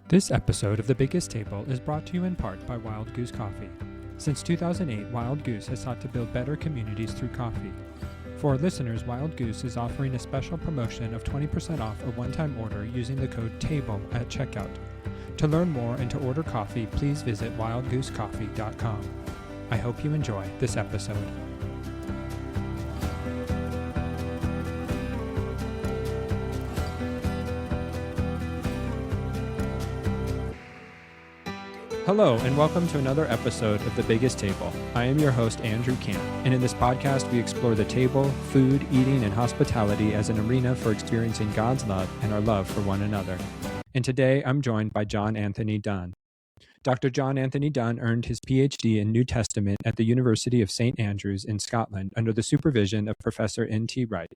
This episode of The Biggest Table is brought to you in part by Wild Goose Coffee. Since 2008, Wild Goose has sought to build better communities through coffee. For our listeners, Wild Goose is offering a special promotion of 20% off a one-time order using the code TABLE at checkout. To learn more and to order coffee, please visit wildgoosecoffee.com. I hope you enjoy this episode. Hello, and welcome to another episode of The Biggest Table. I am your host, Andrew Camp, and in this podcast, we explore the table, food, eating, and hospitality as an arena for experiencing God's love and our love for one another. And today, I'm joined by John Anthony Dunne. Dr. John Anthony Dunne earned his PhD in New Testament at the University of St. Andrews in Scotland under the supervision of Professor N.T. Wright.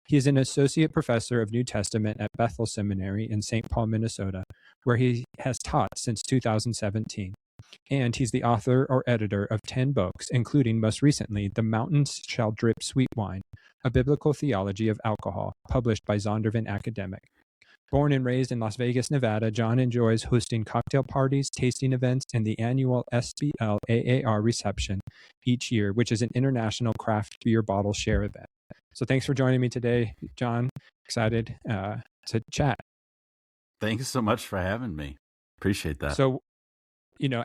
He is an associate professor of New Testament at Bethel Seminary in St. Paul, Minnesota, where he has taught since 2017. And he's the author or editor of 10 books, including most recently, The Mountains Shall Drip Sweet Wine, A Biblical Theology of Alcohol, published by Zondervan Academic. Born and raised in Las Vegas, Nevada, John enjoys hosting cocktail parties, tasting events, and the annual SBL AAR reception each year, which is an international craft beer bottle share event. So thanks for joining me today, John. Excited to chat. Thanks so much for having me. Appreciate that. So,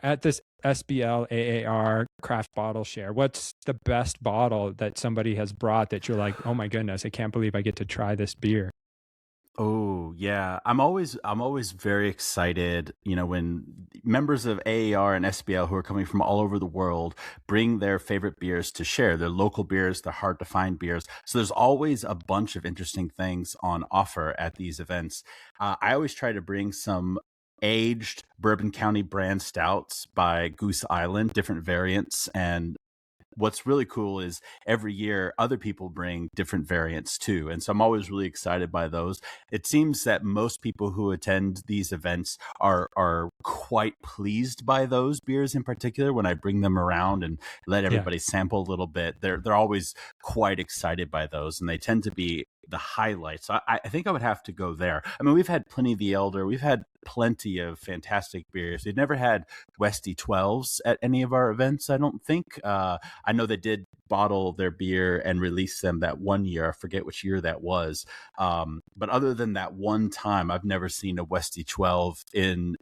at this SBL AAR craft bottle share, what's the best bottle that somebody has brought that you're like, oh my goodness, I can't believe I get to try this beer? Oh, yeah. I'm always very excited, when members of AAR and SBL who are coming from all over the world bring their favorite beers to share, their local beers, their hard to find beers. So there's always a bunch of interesting things on offer at these events. I always try to bring some aged Bourbon County brand stouts by Goose Island, different variants. And what's really cool is every year other people bring different variants too. And so I'm always really excited by those. It seems that most people who attend these events are quite pleased by those beers in particular. When I bring them around and let everybody sample a little bit, they're always quite excited by those, and they tend to be the highlights. I think I would have to go there. I mean, we've had Pliny the Elder. We've had plenty of fantastic beers. We've never had Westy 12s at any of our events, I don't think. I know they did bottle their beer and release them that one year. I forget which year that was. But other than that one time, I've never seen a Westy 12 in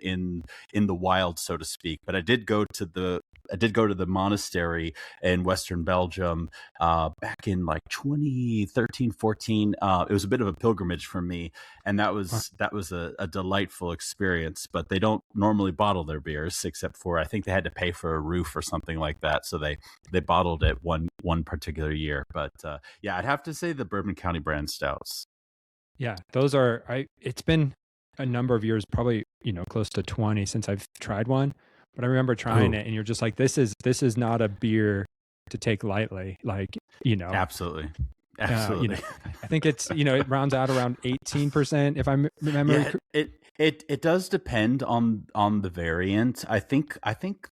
the wild, so to speak. But I did go to the monastery in Western Belgium back in like 2013, 14. It was a bit of a pilgrimage for me, and that was a delightful experience. But they don't normally bottle their beers, except for I think they had to pay for a roof or something like that, so they bottled it one particular year. But I'd have to say the Bourbon County brand stouts. Yeah, those are. It's been a number of years, probably close to 20 since I've tried one. But I remember trying it, and you're just like, this is not a beer to take lightly. Like, Absolutely. I think it's, it rounds out around 18%, if I remember. Yeah, it does depend on the variant. I think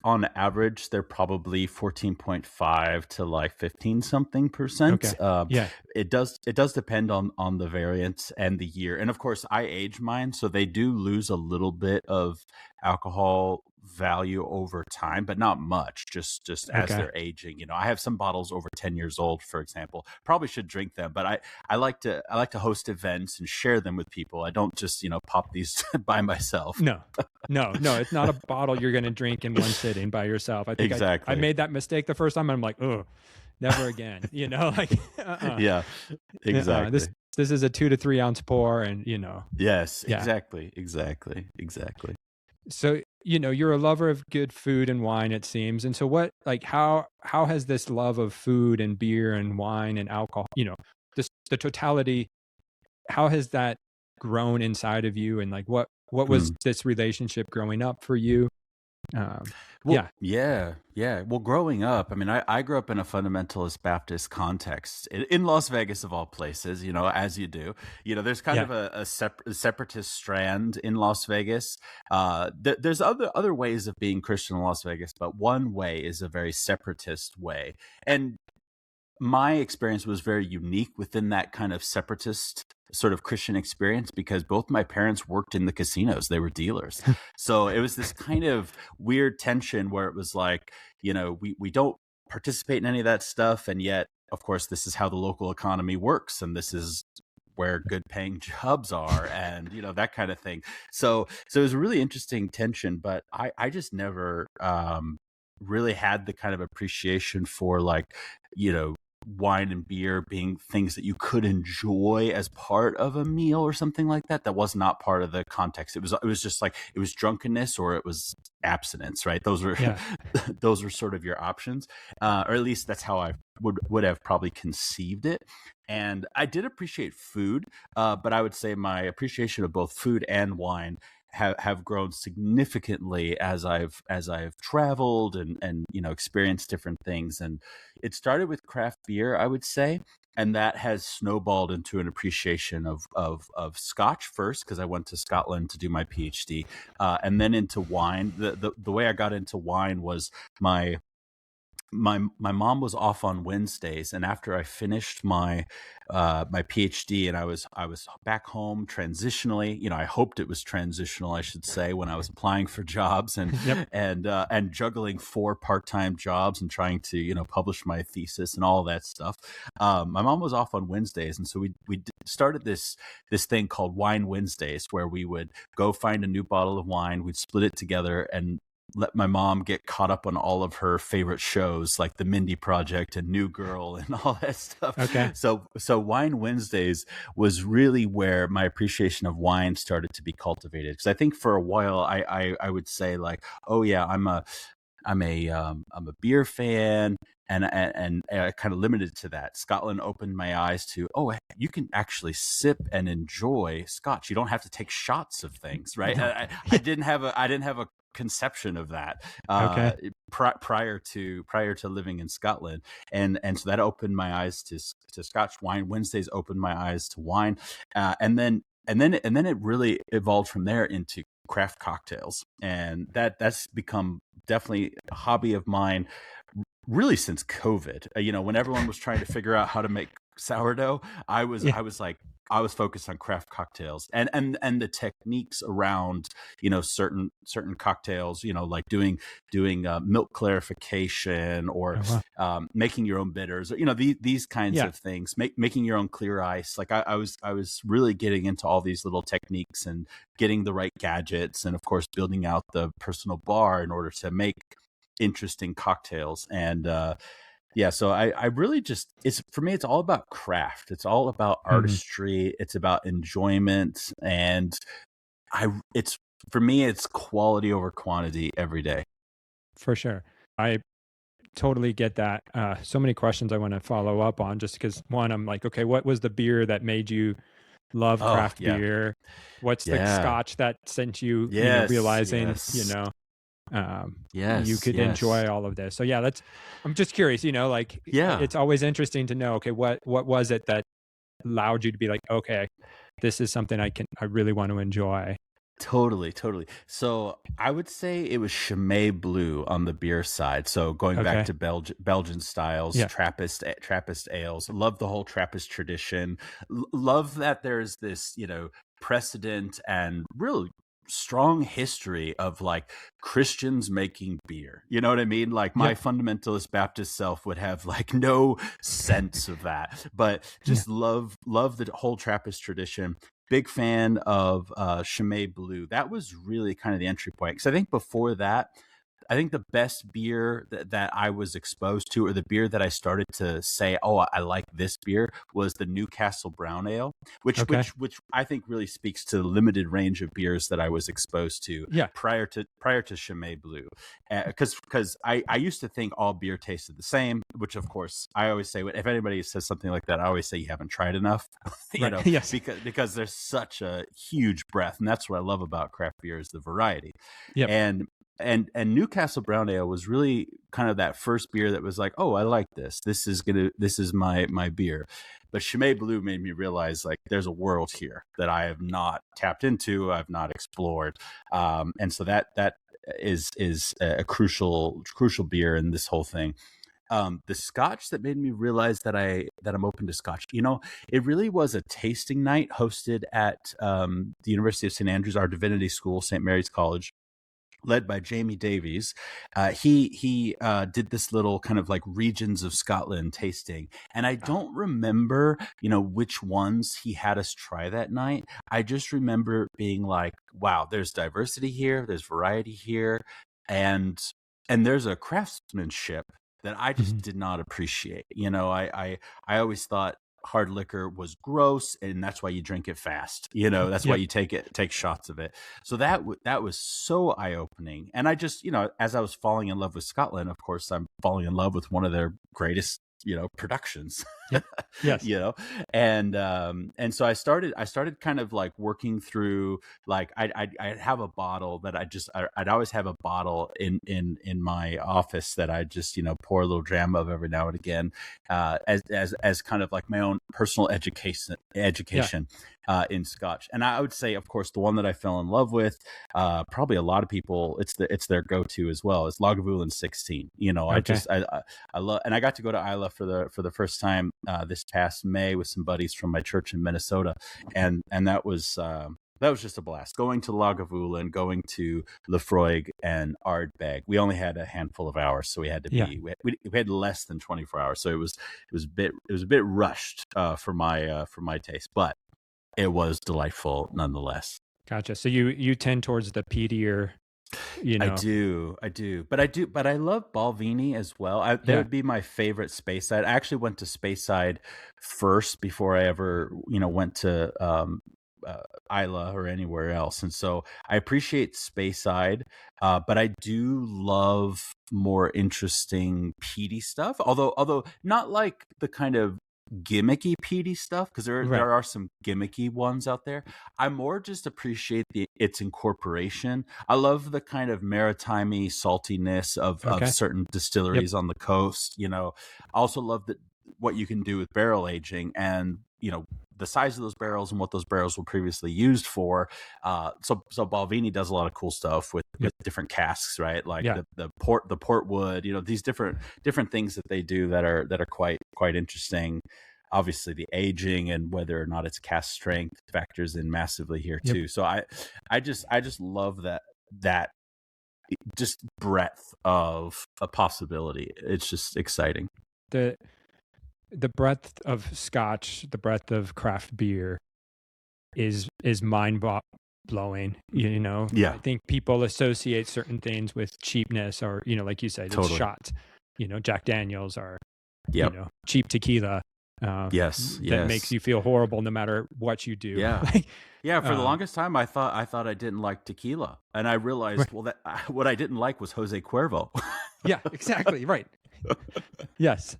on average they're probably 14.5 to like 15 something percent. Okay. It does depend on the variant and the year. And of course I age mine, so they do lose a little bit of alcohol value over time, but not much, just as they're aging. I have some bottles over 10 years old, for example. Probably should drink them, but I like to host events and share them with people. I don't just pop these by myself. No, it's not a bottle you're going to drink in one sitting by yourself. I think exactly. I made that mistake the first time, and I'm like, oh, never again. Yeah, exactly. This is a 2 to 3 ounce pour, and Yes, yeah. Exactly. So, you're a lover of good food and wine, it seems. And so how has this love of food and beer and wine and alcohol, the totality, how has that grown inside of you? And like, what was this relationship growing up for you? Well, growing up, I mean, I grew up in a fundamentalist Baptist context in Las Vegas, of all places, as you do. There's kind of a separatist strand in Las Vegas. There's other ways of being Christian in Las Vegas, but one way is a very separatist way. And my experience was very unique within that kind of separatist sort of Christian experience because both my parents worked in the casinos. They were dealers. So it was this kind of weird tension where it was like, we don't participate in any of that stuff. And yet, of course, this is how the local economy works. And this is where good paying jobs are and, that kind of thing. So it was a really interesting tension, but I just never really had the kind of appreciation for like, wine and beer being things that you could enjoy as part of a meal or something like that. That was not part of the context. It was just like, it was drunkenness or it was abstinence, right? Those were, those were sort of your options. Or at least that's how I would have probably conceived it. And I did appreciate food, but I would say my appreciation of both food and wine have grown significantly as I've traveled and experienced different things. And it started with craft beer, I would say, and that has snowballed into an appreciation of Scotch first, because I went to Scotland to do my PhD, and then into wine. The way I got into wine was my mom was off on Wednesdays, and after I finished my PhD and I was back home transitionally, I hoped it was transitional, I should say, when I was applying for jobs and and juggling 4 part-time jobs and trying to publish my thesis and all that stuff. My mom was off on Wednesdays, and so we started this thing called Wine Wednesdays, where we would go find a new bottle of wine, we'd split it together and let my mom get caught up on all of her favorite shows like The Mindy Project and New Girl and all that stuff. Okay. So Wine Wednesdays was really where my appreciation of wine started to be cultivated. Because I think for a while I would say like, oh yeah, I'm a beer fan, and I kind of limited to that. Scotland opened my eyes to, you can actually sip and enjoy Scotch. You don't have to take shots of things, right? I didn't have a conception of that prior to living in Scotland, and so that opened my eyes to Scotch. Wine Wednesdays opened my eyes to wine, and then it really evolved from there into craft cocktails, and that's become definitely a hobby of mine really since COVID. When everyone was trying to figure out how to make sourdough, I was focused on craft cocktails and the techniques around certain cocktails, like doing milk clarification or making your own bitters, or these kinds of things, making your own clear ice. Like I was really getting into all these little techniques and getting the right gadgets, and of course building out the personal bar in order to make interesting cocktails. And so I really just, for me, it's all about craft. It's all about artistry. It's about enjoyment. And for me, it's quality over quantity every day. For sure. I totally get that. So many questions I want to follow up on, just because one, I'm like, okay, what was the beer that made you love craft beer? What's the Scotch that sent you, realizing, you could enjoy all of this? So I'm just curious, it's always interesting to know, okay, what was it that allowed you to be like, okay, this is something I really want to enjoy? Totally. So I would say it was Chimay Blue on the beer side. So going back to Belgian styles, Trappist ales. Love the whole Trappist tradition. Love that there's this, precedent and really strong history of like Christians making beer. You know what I mean? Like my fundamentalist Baptist self would have like no sense of that, but just love the whole Trappist tradition. Big fan of Chimay Blue. That was really kind of the entry point. Because I think before that, I think the best beer that I was exposed to, or the beer that I started to say, oh, I like this beer, was the Newcastle Brown Ale, which I think really speaks to the limited range of beers that I was exposed to prior to Chimay Blue. Because I used to think all beer tasted the same, which of course I always say, if anybody says something like that, I always say you haven't tried enough, because there's such a huge breadth, and that's what I love about craft beer is the variety. And Newcastle Brown Ale was really kind of that first beer that was like, oh, I like this. This is my beer. But Chimay Blue made me realize like there's a world here that I have not tapped into, I've not explored, and so that is a crucial beer in this whole thing. The Scotch that made me realize that I'm open to Scotch. It really was a tasting night hosted at the University of St. Andrews, our divinity school, St. Mary's College, led by Jamie Davies. He did this little kind of like regions of Scotland tasting. And I don't remember, which ones he had us try that night. I just remember being like, wow, there's diversity here, there's variety here, and there's a craftsmanship that I just did not appreciate. I always thought hard liquor was gross, and that's why you drink it fast. That's why you take shots of it. So that was so eye-opening. And I just, as I was falling in love with Scotland, of course, I'm falling in love with one of their greatest productions. Yep. Yes. And so I started kind of like working through, like I'd have a bottle that I'd always have a bottle in my office that I just pour a little dram of every now and again, as kind of like my own personal education in Scotch. And I would say, of course, the one that I fell in love with, probably a lot of people, it's their go-to as well, is Lagavulin 16. Okay. I love, and I got to go to Isla for the first time this past May with some buddies from my church in Minnesota, and that was just a blast. Going to Lagavulin, going to Lefroy and Ardbeg. We only had a handful of hours, so we had to be we had less than 24 hours, so it was a bit rushed for my taste, but it was delightful nonetheless. Gotcha. So you tend towards the peatier. I do, but I love Balvenie as well. That would be my favorite Speyside. I actually went to Speyside first before I ever, went to Isla or anywhere else, and so I appreciate Speyside, but I do love more interesting peaty stuff. Although not like the kind of gimmicky peaty stuff, because there are some gimmicky ones out there. I more just appreciate its incorporation. I love the kind of maritime-y saltiness of certain distilleries on the coast. I also love what you can do with barrel aging, and the size of those barrels and what those barrels were previously used for. So Balvenie does a lot of cool stuff with different casks, right? Like the port wood, these different things that they do that are quite interesting. Obviously, the aging and whether or not it's cask strength factors in massively here too. So I just love that just breadth of a possibility. It's just exciting. The breadth of Scotch, the breadth of craft beer is mind blowing. I think people associate certain things with cheapness, or like you said, it's shots. Jack Daniels are cheap tequila. That makes you feel horrible no matter what you do. For the longest time I thought I didn't like tequila, and I realized that what I didn't like was Jose Cuervo. Yeah, exactly. Right. Yes.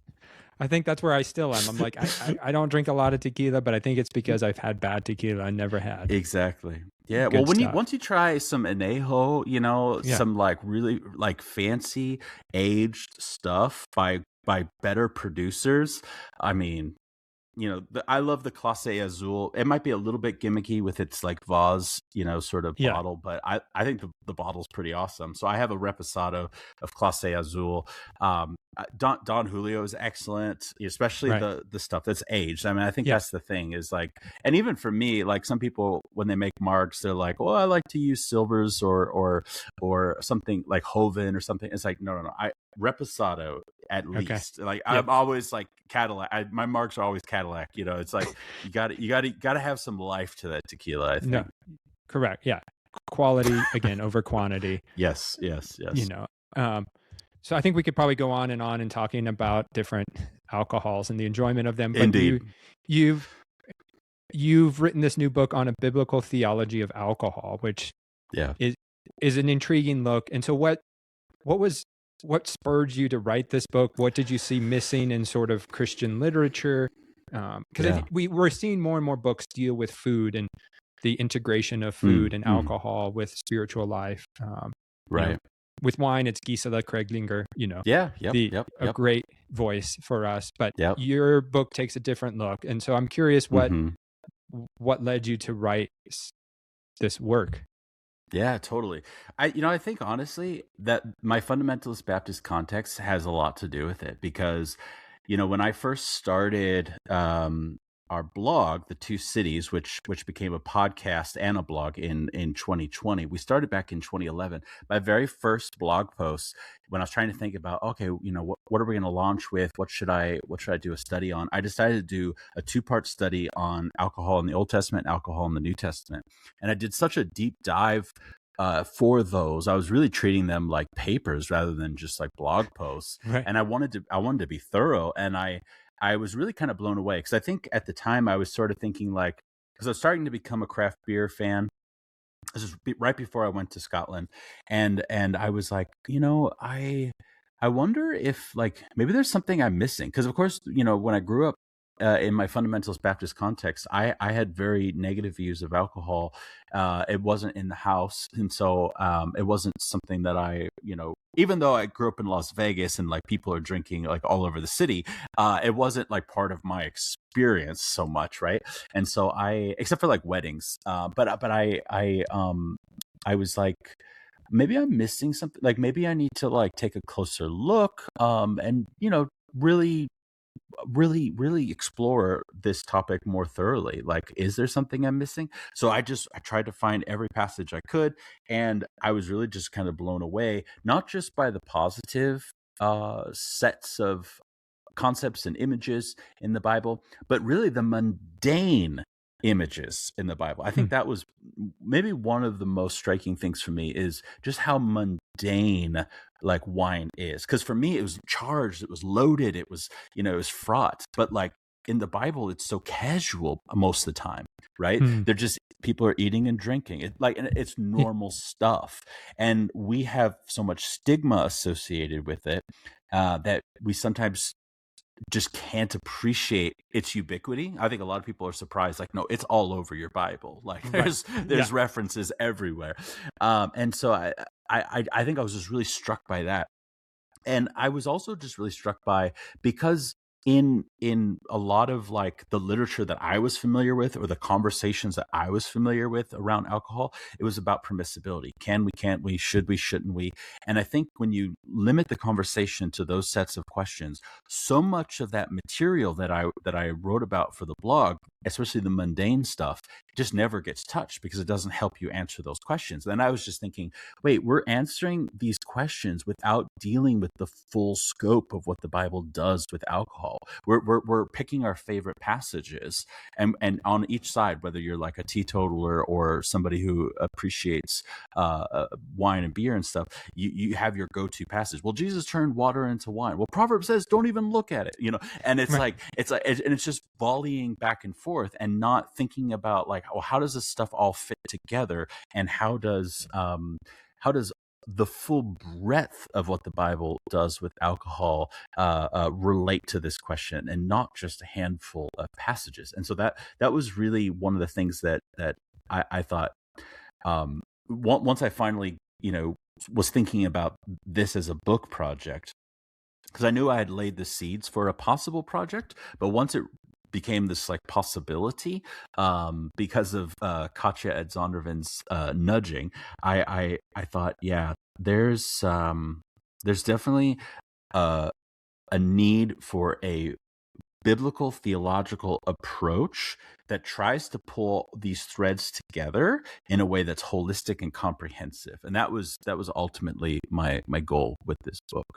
I think that's where I still am. I'm like, I don't drink a lot of tequila, but I think it's because I've had bad tequila I never had. Exactly. Yeah. Well, once you try some añejo, some like really like fancy aged stuff by better producers, I mean, I love the Clase Azul. It might be a little bit gimmicky with its like vase, sort of bottle, but I think the bottle's pretty awesome. So I have a Reposado of Clase Azul. Don Julio is excellent, especially the stuff that's aged. I mean, I think that's the thing is like, and even for me, like some people when they make marks, they're like, "Oh, I like to use silvers or something like Hoven or something." It's like, no. Reposado at least. Like I'm always like Cadillac. My marks are always Cadillac. It's like you got to have some life to that tequila, I think. No, correct. Yeah, quality again over quantity. Yes. So I think we could probably go on and talking about different alcohols and the enjoyment of them. But Indeed. You've written this new book on a biblical theology of alcohol, which is an intriguing look. And so what spurred you to write this book? What did you see missing in sort of Christian literature? Because we're seeing more and more books deal with food and the integration of food and alcohol with spiritual life. Right. With wine, it's Gisela Kreglinger, a great voice for us. But your book takes a different look. And so I'm curious what led you to write this work? Yeah, totally. I think honestly that my fundamentalist Baptist context has a lot to do with it because, when I first started our blog, The Two Cities, which became a podcast and a blog in 2020, we started back in 2011. My very first blog post, when I was trying to think about, okay, what are we going to launch with? What should I do a study on? I decided to do a two-part study on alcohol in the Old Testament, alcohol in the New Testament. And I did such a deep dive for those. I was really treating them like papers rather than just like blog posts. Right. And I wanted to be thorough. And I was really kind of blown away because I think at the time I was sort of thinking like, because I was starting to become a craft beer fan. This is right before I went to Scotland, and I was like, I wonder if like maybe there's something I'm missing because of course when I grew up in my fundamentalist Baptist context, I had very negative views of alcohol. It wasn't in the house, and so it wasn't something that even though I grew up in Las Vegas and like people are drinking like all over the city, it wasn't like part of my experience so much, right? And so except for like weddings, but I was like, maybe I'm missing something. Like maybe I need to like take a closer look, and really really explore this topic more thoroughly. Like, is there something I'm missing? So I tried to find every passage I could, and I was really just kind of blown away, not just by the positive sets of concepts and images in the Bible, but really the mundane images in the Bible. I Hmm. think that was maybe one of the most striking things for me is just how mundane like wine is. Because for me, it was charged, it was loaded, it was fraught. But like in the Bible, it's so casual most of the time, right? Hmm. They're just people are eating and drinking. And it's Yeah. normal stuff, and we have so much stigma associated with it that we sometimes just can't appreciate its ubiquity. I think a lot of people are surprised, like, no, it's all over your Bible. Like Right. there's Yeah. references everywhere. And so I think I was just really struck by that. And I was also just really struck by because in a lot of like the literature that I was familiar with or the conversations that I was familiar with around alcohol, it was about permissibility. Can we, can't we, should we, shouldn't we? And I think when you limit the conversation to those sets of questions, so much of that material that I wrote about for the blog, especially the mundane stuff, just never gets touched because it doesn't help you answer those questions. And I was just thinking, wait, we're answering these questions without dealing with the full scope of what the Bible does with alcohol. We're picking our favorite passages, and on each side, whether you're like a teetotaler or somebody who appreciates wine and beer and stuff, you have your go-to passage. Well, Jesus turned water into wine. Well, Proverbs says don't even look at it, and it's Right. like and it's just volleying back and forth and not thinking about like, oh, how does this stuff all fit together, and how does the full breadth of what the Bible does with alcohol relate to this question, and not just a handful of passages. And so that was really one of the things that I thought once I finally was thinking about this as a book project, because I knew I had laid the seeds for a possible project, but once it became this like possibility, because of Katja Edzondervan's nudging, I thought, yeah, there's definitely a need for a biblical theological approach that tries to pull these threads together in a way that's holistic and comprehensive. And that was ultimately my goal with this book.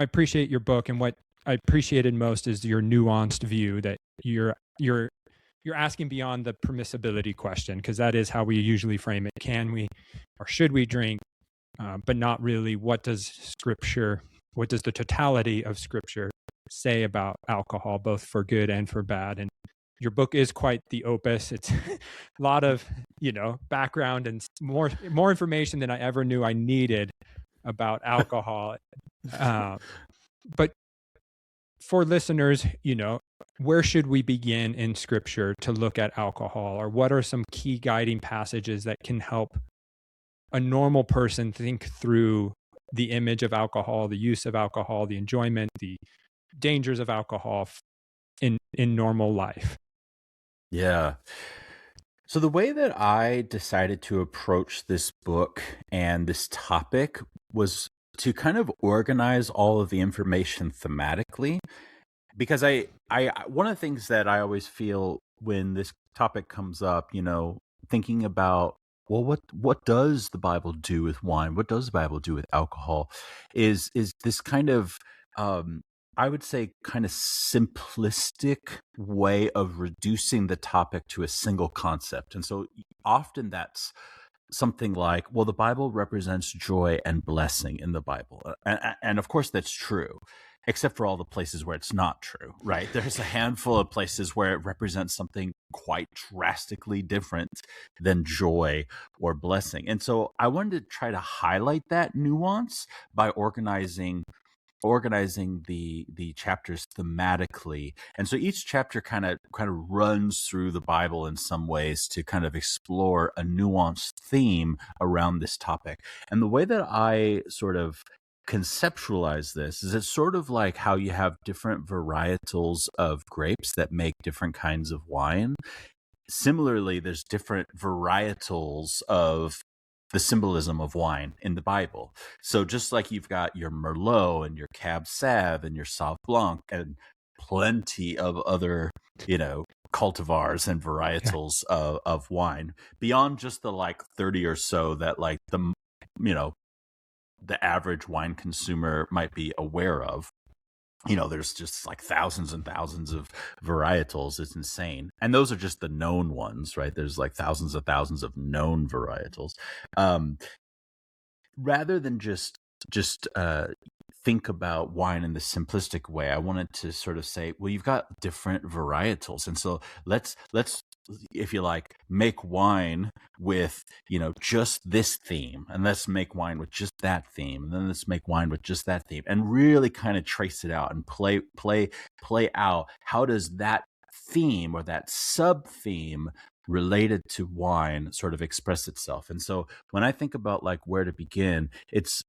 I appreciate your book, and what I appreciated most is your nuanced view that you're asking beyond the permissibility question, because that is how we usually frame it. Can we or should we drink? But not really what does the totality of Scripture say about alcohol, both for good and for bad? And your book is quite the opus. It's a lot of background and more information than I ever knew I needed about alcohol. But for listeners, where should we begin in Scripture to look at alcohol, or what are some key guiding passages that can help a normal person think through the image of alcohol, the use of alcohol, the enjoyment, the dangers of alcohol in normal life? Yeah. So the way that I decided to approach this book and this topic was to kind of organize all of the information thematically, because one of the things that I always feel when this topic comes up, thinking about, well, what does the Bible do with wine? What does the Bible do with alcohol? Is this kind of um I would say kind of simplistic way of reducing the topic to a single concept. And so often that's something like, well, the Bible represents joy and blessing in the Bible. And of course, that's true, except for all the places where it's not true, right? There's a handful of places where it represents something quite drastically different than joy or blessing. And so I wanted to try to highlight that nuance by organizing the chapters thematically. And so each chapter kind of runs through the Bible in some ways to kind of explore a nuanced theme around this topic. And the way that I sort of conceptualize this is it's sort of like how you have different varietals of grapes that make different kinds of wine. Similarly, there's different varietals of the symbolism of wine in the Bible. So just like you've got your Merlot and your Cab Sauv and your Sauv Blanc and plenty of other, cultivars and varietals of wine, beyond just the like 30 or so that like you know, the average wine consumer might be aware of. There's just like thousands and thousands of varietals. It's insane. And those are just the known ones, right? There's like thousands of known varietals. Um, Rather than just think about wine in the simplistic way, I wanted to sort of say, well, you've got different varietals. And so let's if you like, make wine with, just this theme, and let's make wine with just that theme, and then let's make wine with just that theme, and really kind of trace it out and play out how does that theme or that sub theme related to wine sort of express itself. And so when I think about like where to begin, it's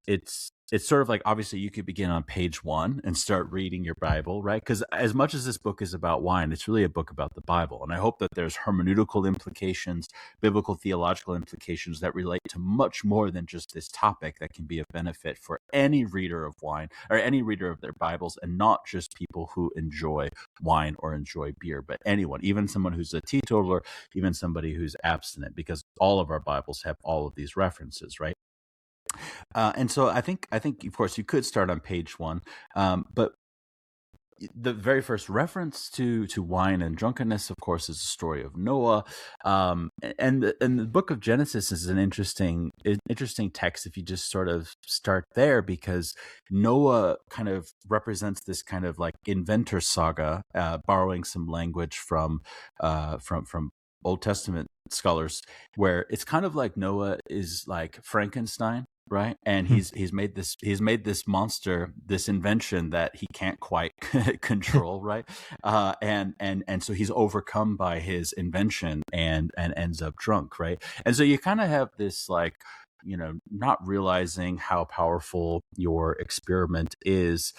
sort of like, obviously you could begin on page 1 and start reading your Bible, right? Because as much as this book is about wine, it's really a book about the Bible. And I hope that there's hermeneutical implications, biblical theological implications that relate to much more than just this topic that can be of benefit for any reader of wine or any reader of their Bibles, and not just people who enjoy wine or enjoy beer, but anyone, even someone who's a teetotaler, even somebody who's abstinent, because all of our Bibles have all of these references, right? And so I think, of course, you could start on page 1, but the very first reference to wine and drunkenness, of course, is the story of Noah. And the book of Genesis is an interesting text if you just sort of start there, because Noah kind of represents this kind of like inventor saga, borrowing some language from Old Testament scholars, where it's kind of like Noah is like Frankenstein, right? And he's made this monster, this invention that he can't quite control, right? And so he's overcome by his invention and ends up drunk, right? And so you kind of have this like, not realizing how powerful your experiment is,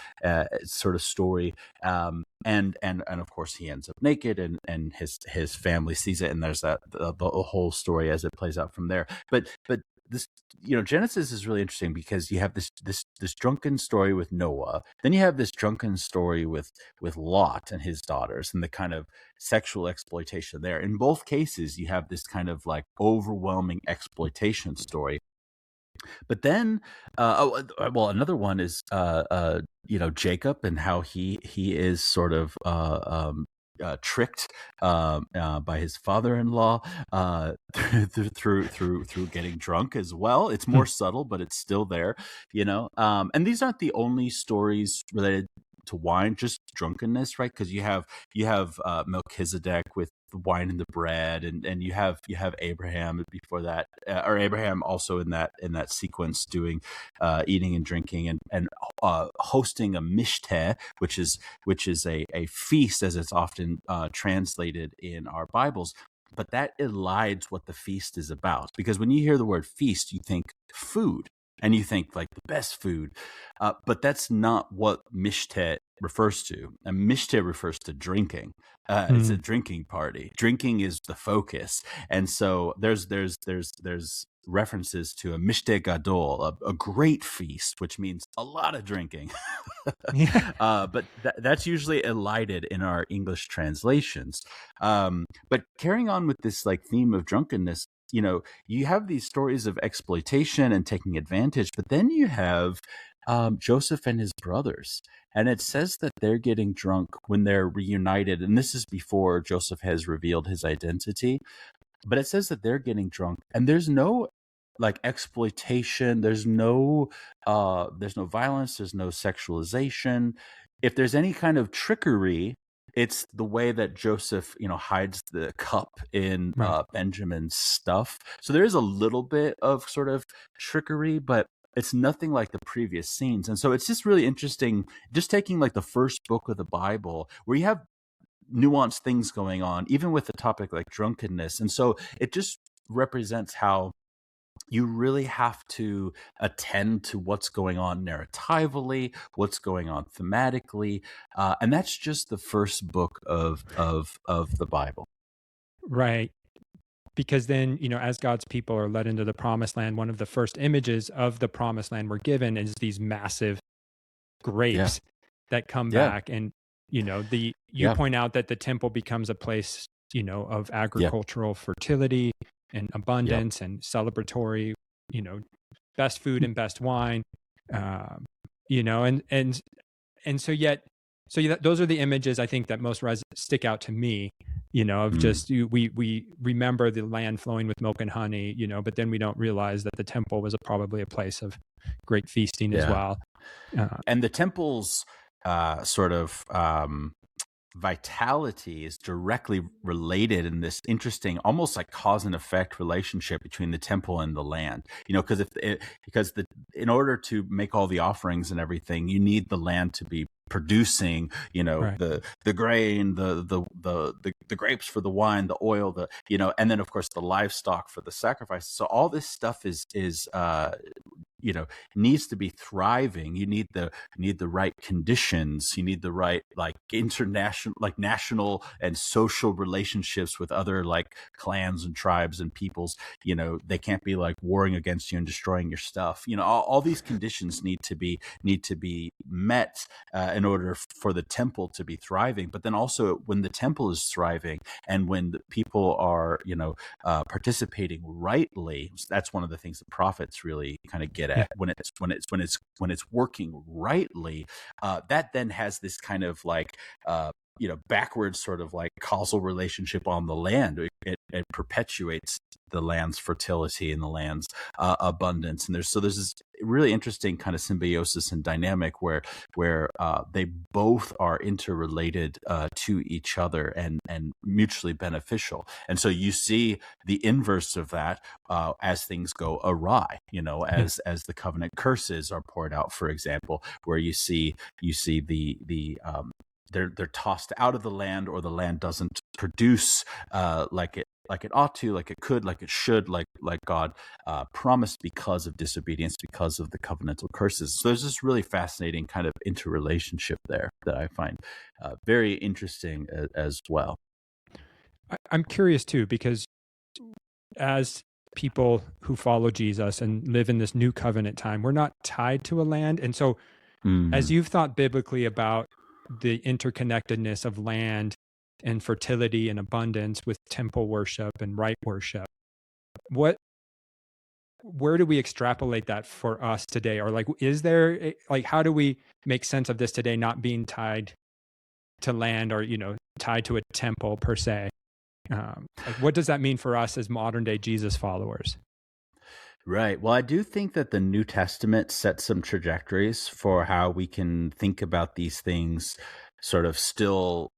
sort of story. And of course he ends up naked, and his family sees it, and there's that the whole story as it plays out from there. But this, Genesis is really interesting because you have this drunken story with Noah, then you have this drunken story with Lot and his daughters, and the kind of sexual exploitation there. In both cases, you have this kind of like overwhelming exploitation story. But then, another one is, Jacob, and how he is sort of tricked by his father-in-law through getting drunk as well. It's more subtle, but it's still there, And these aren't the only stories related to wine, just drunkenness, right? Because you have Melchizedek with the wine and the bread, and you have Abraham before that, or Abraham also in that sequence doing eating and drinking and hosting a mishteh, which is a feast, as it's often translated in our Bibles. But that elides what the feast is about, because when you hear the word feast, you think food. and you think like the best food. But that's not what mishte refers to. And mishte refers to drinking. It's a Mm. drinking party. Drinking is the focus. And so there's references to a mishte gadol, a great feast, which means a lot of drinking. Yeah. But that's usually elided in our English translations. But carrying on with this like theme of drunkenness, you have these stories of exploitation and taking advantage, but then you have Joseph and his brothers. And it says that they're getting drunk when they're reunited. And this is before Joseph has revealed his identity. But it says that they're getting drunk, and there's no like exploitation. There's no violence. There's no sexualization. If there's any kind of trickery, it's the way that Joseph, hides the cup in Right. Benjamin's stuff. So there is a little bit of sort of trickery, but it's nothing like the previous scenes. And so it's just really interesting, just taking like the first book of the Bible where you have nuanced things going on, even with the topic like drunkenness. And so it just represents how you really have to attend to what's going on narratively, what's going on thematically, and that's just the first book of the Bible. Right. Because then, as God's people are led into the promised land, one of the first images of the promised land we're given is these massive grapes that come Yeah. back. And, you Yeah. point out that the temple becomes a place, of Yeah. agricultural fertility and abundance and celebratory, best food and best wine, and so those are the images I think that most stick out to me, of just we remember the land flowing with milk and honey, but then we don't realize that the temple was probably a place of great feasting as well. And the temple's sort of vitality is directly related in this interesting, almost like cause and effect relationship between the temple and the land. Because in order to make all the offerings and everything, you need the land to be producing, Right. the grain, the grapes for the wine, the oil, and then of course the livestock for the sacrifice. So all this stuff is needs to be thriving. You need the right conditions. You need the right like international, like national and social relationships with other like clans and tribes and peoples. They can't be like warring against you and destroying your stuff. All these conditions need to be met in order for the temple to be thriving. But then also when the temple is thriving and when the people are participating rightly, that's one of the things the prophets really kind of get at. When it's working rightly, that then has this kind of like backwards sort of like causal relationship on the land. It perpetuates the land's fertility and the land's abundance. And there's this really interesting kind of symbiosis and dynamic where they both are interrelated to each other and mutually beneficial. And so you see the inverse of that as things go awry, as the covenant curses are poured out, for example, where you see the they're tossed out of the land, or the land doesn't produce like it ought to, like it could, like it should, like God promised, because of disobedience, because of the covenantal curses. So there's this really fascinating kind of interrelationship there that I find very interesting as well. I'm curious too, because as people who follow Jesus and live in this new covenant time, we're not tied to a land. And so as you've thought biblically about the interconnectedness of land and fertility and abundance with temple worship and right worship, where do we extrapolate that for us today? Or like, is there like, how do we make sense of this today, not being tied to land or, tied to a temple per se? Like, what does that mean for us as modern day Jesus followers? Right. Well, I do think that the New Testament sets some trajectories for how we can think about these things sort of still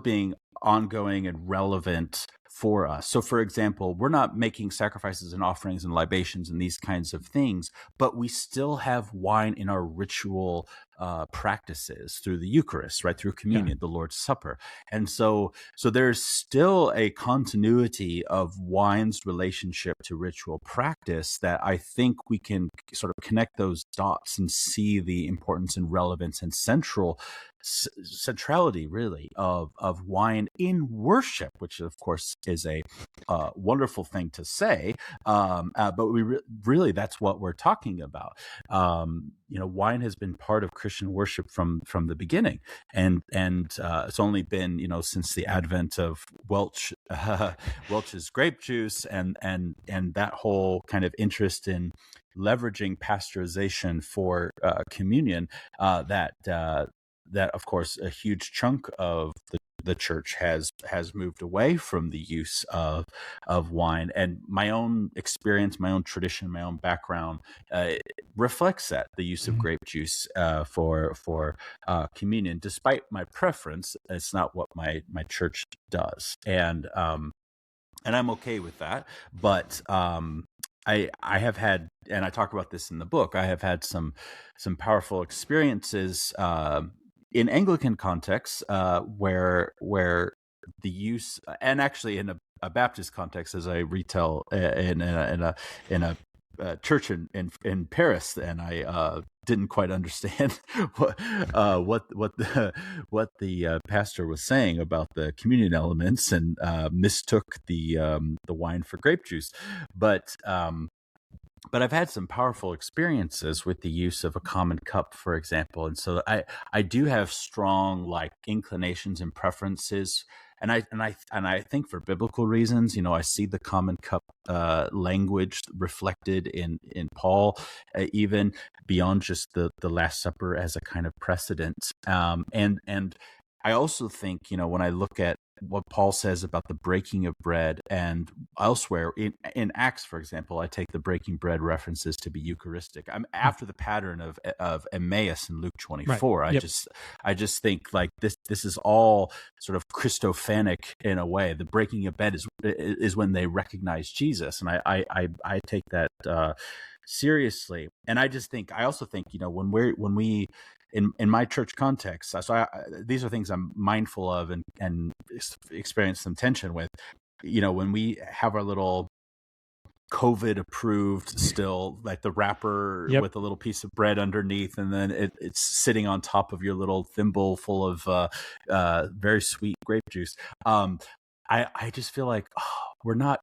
being ongoing and relevant for us. So, for example, we're not making sacrifices and offerings and libations and these kinds of things, but we still have wine in our ritual practices through the Eucharist, right? Through communion, the Lord's Supper. And so there's still a continuity of wine's relationship to ritual practice that I think we can sort of connect those dots and see the importance and relevance and centrality really of wine in worship, which of course is a wonderful thing to say, but really that's what we're talking about. Wine has been part of Christian worship from the beginning, and it's only been since the advent of Welch's grape juice and that whole kind of interest in leveraging pasteurization for communion that of course a huge chunk of the church has moved away from the use of wine. And my own experience, my own tradition, my own background reflects that, the use of grape juice for communion. Despite my preference, it's not what my church does, and I'm okay with that. But I have had, and I talk about this in the book, I have had some powerful experiences in Anglican contexts where the use, and actually in a Baptist context, as I retell in a church in Paris, and I didn't quite understand what the pastor was saying about the communion elements, and mistook the wine for grape juice, but I've had some powerful experiences with the use of a common cup, for example. And so I do have strong inclinations and preferences. And I think for biblical reasons, I see the common cup language reflected in Paul, even beyond just the Last Supper as a kind of precedent. And I also think, when I look at what Paul says about the breaking of bread, and elsewhere in Acts, for example, I take the breaking bread references to be Eucharistic. I'm after the pattern of Emmaus in Luke 24. Right. Yep. I just think this is all sort of Christophanic in a way. The breaking of bread is when they recognize Jesus, and I take that seriously. And I also think when we in my church context, so these are things I'm mindful of and experience some tension with. When we have our little COVID approved still, like the wrapper with a little piece of bread underneath, and then it's sitting on top of your little thimble full of very sweet grape juice. I just feel like we're not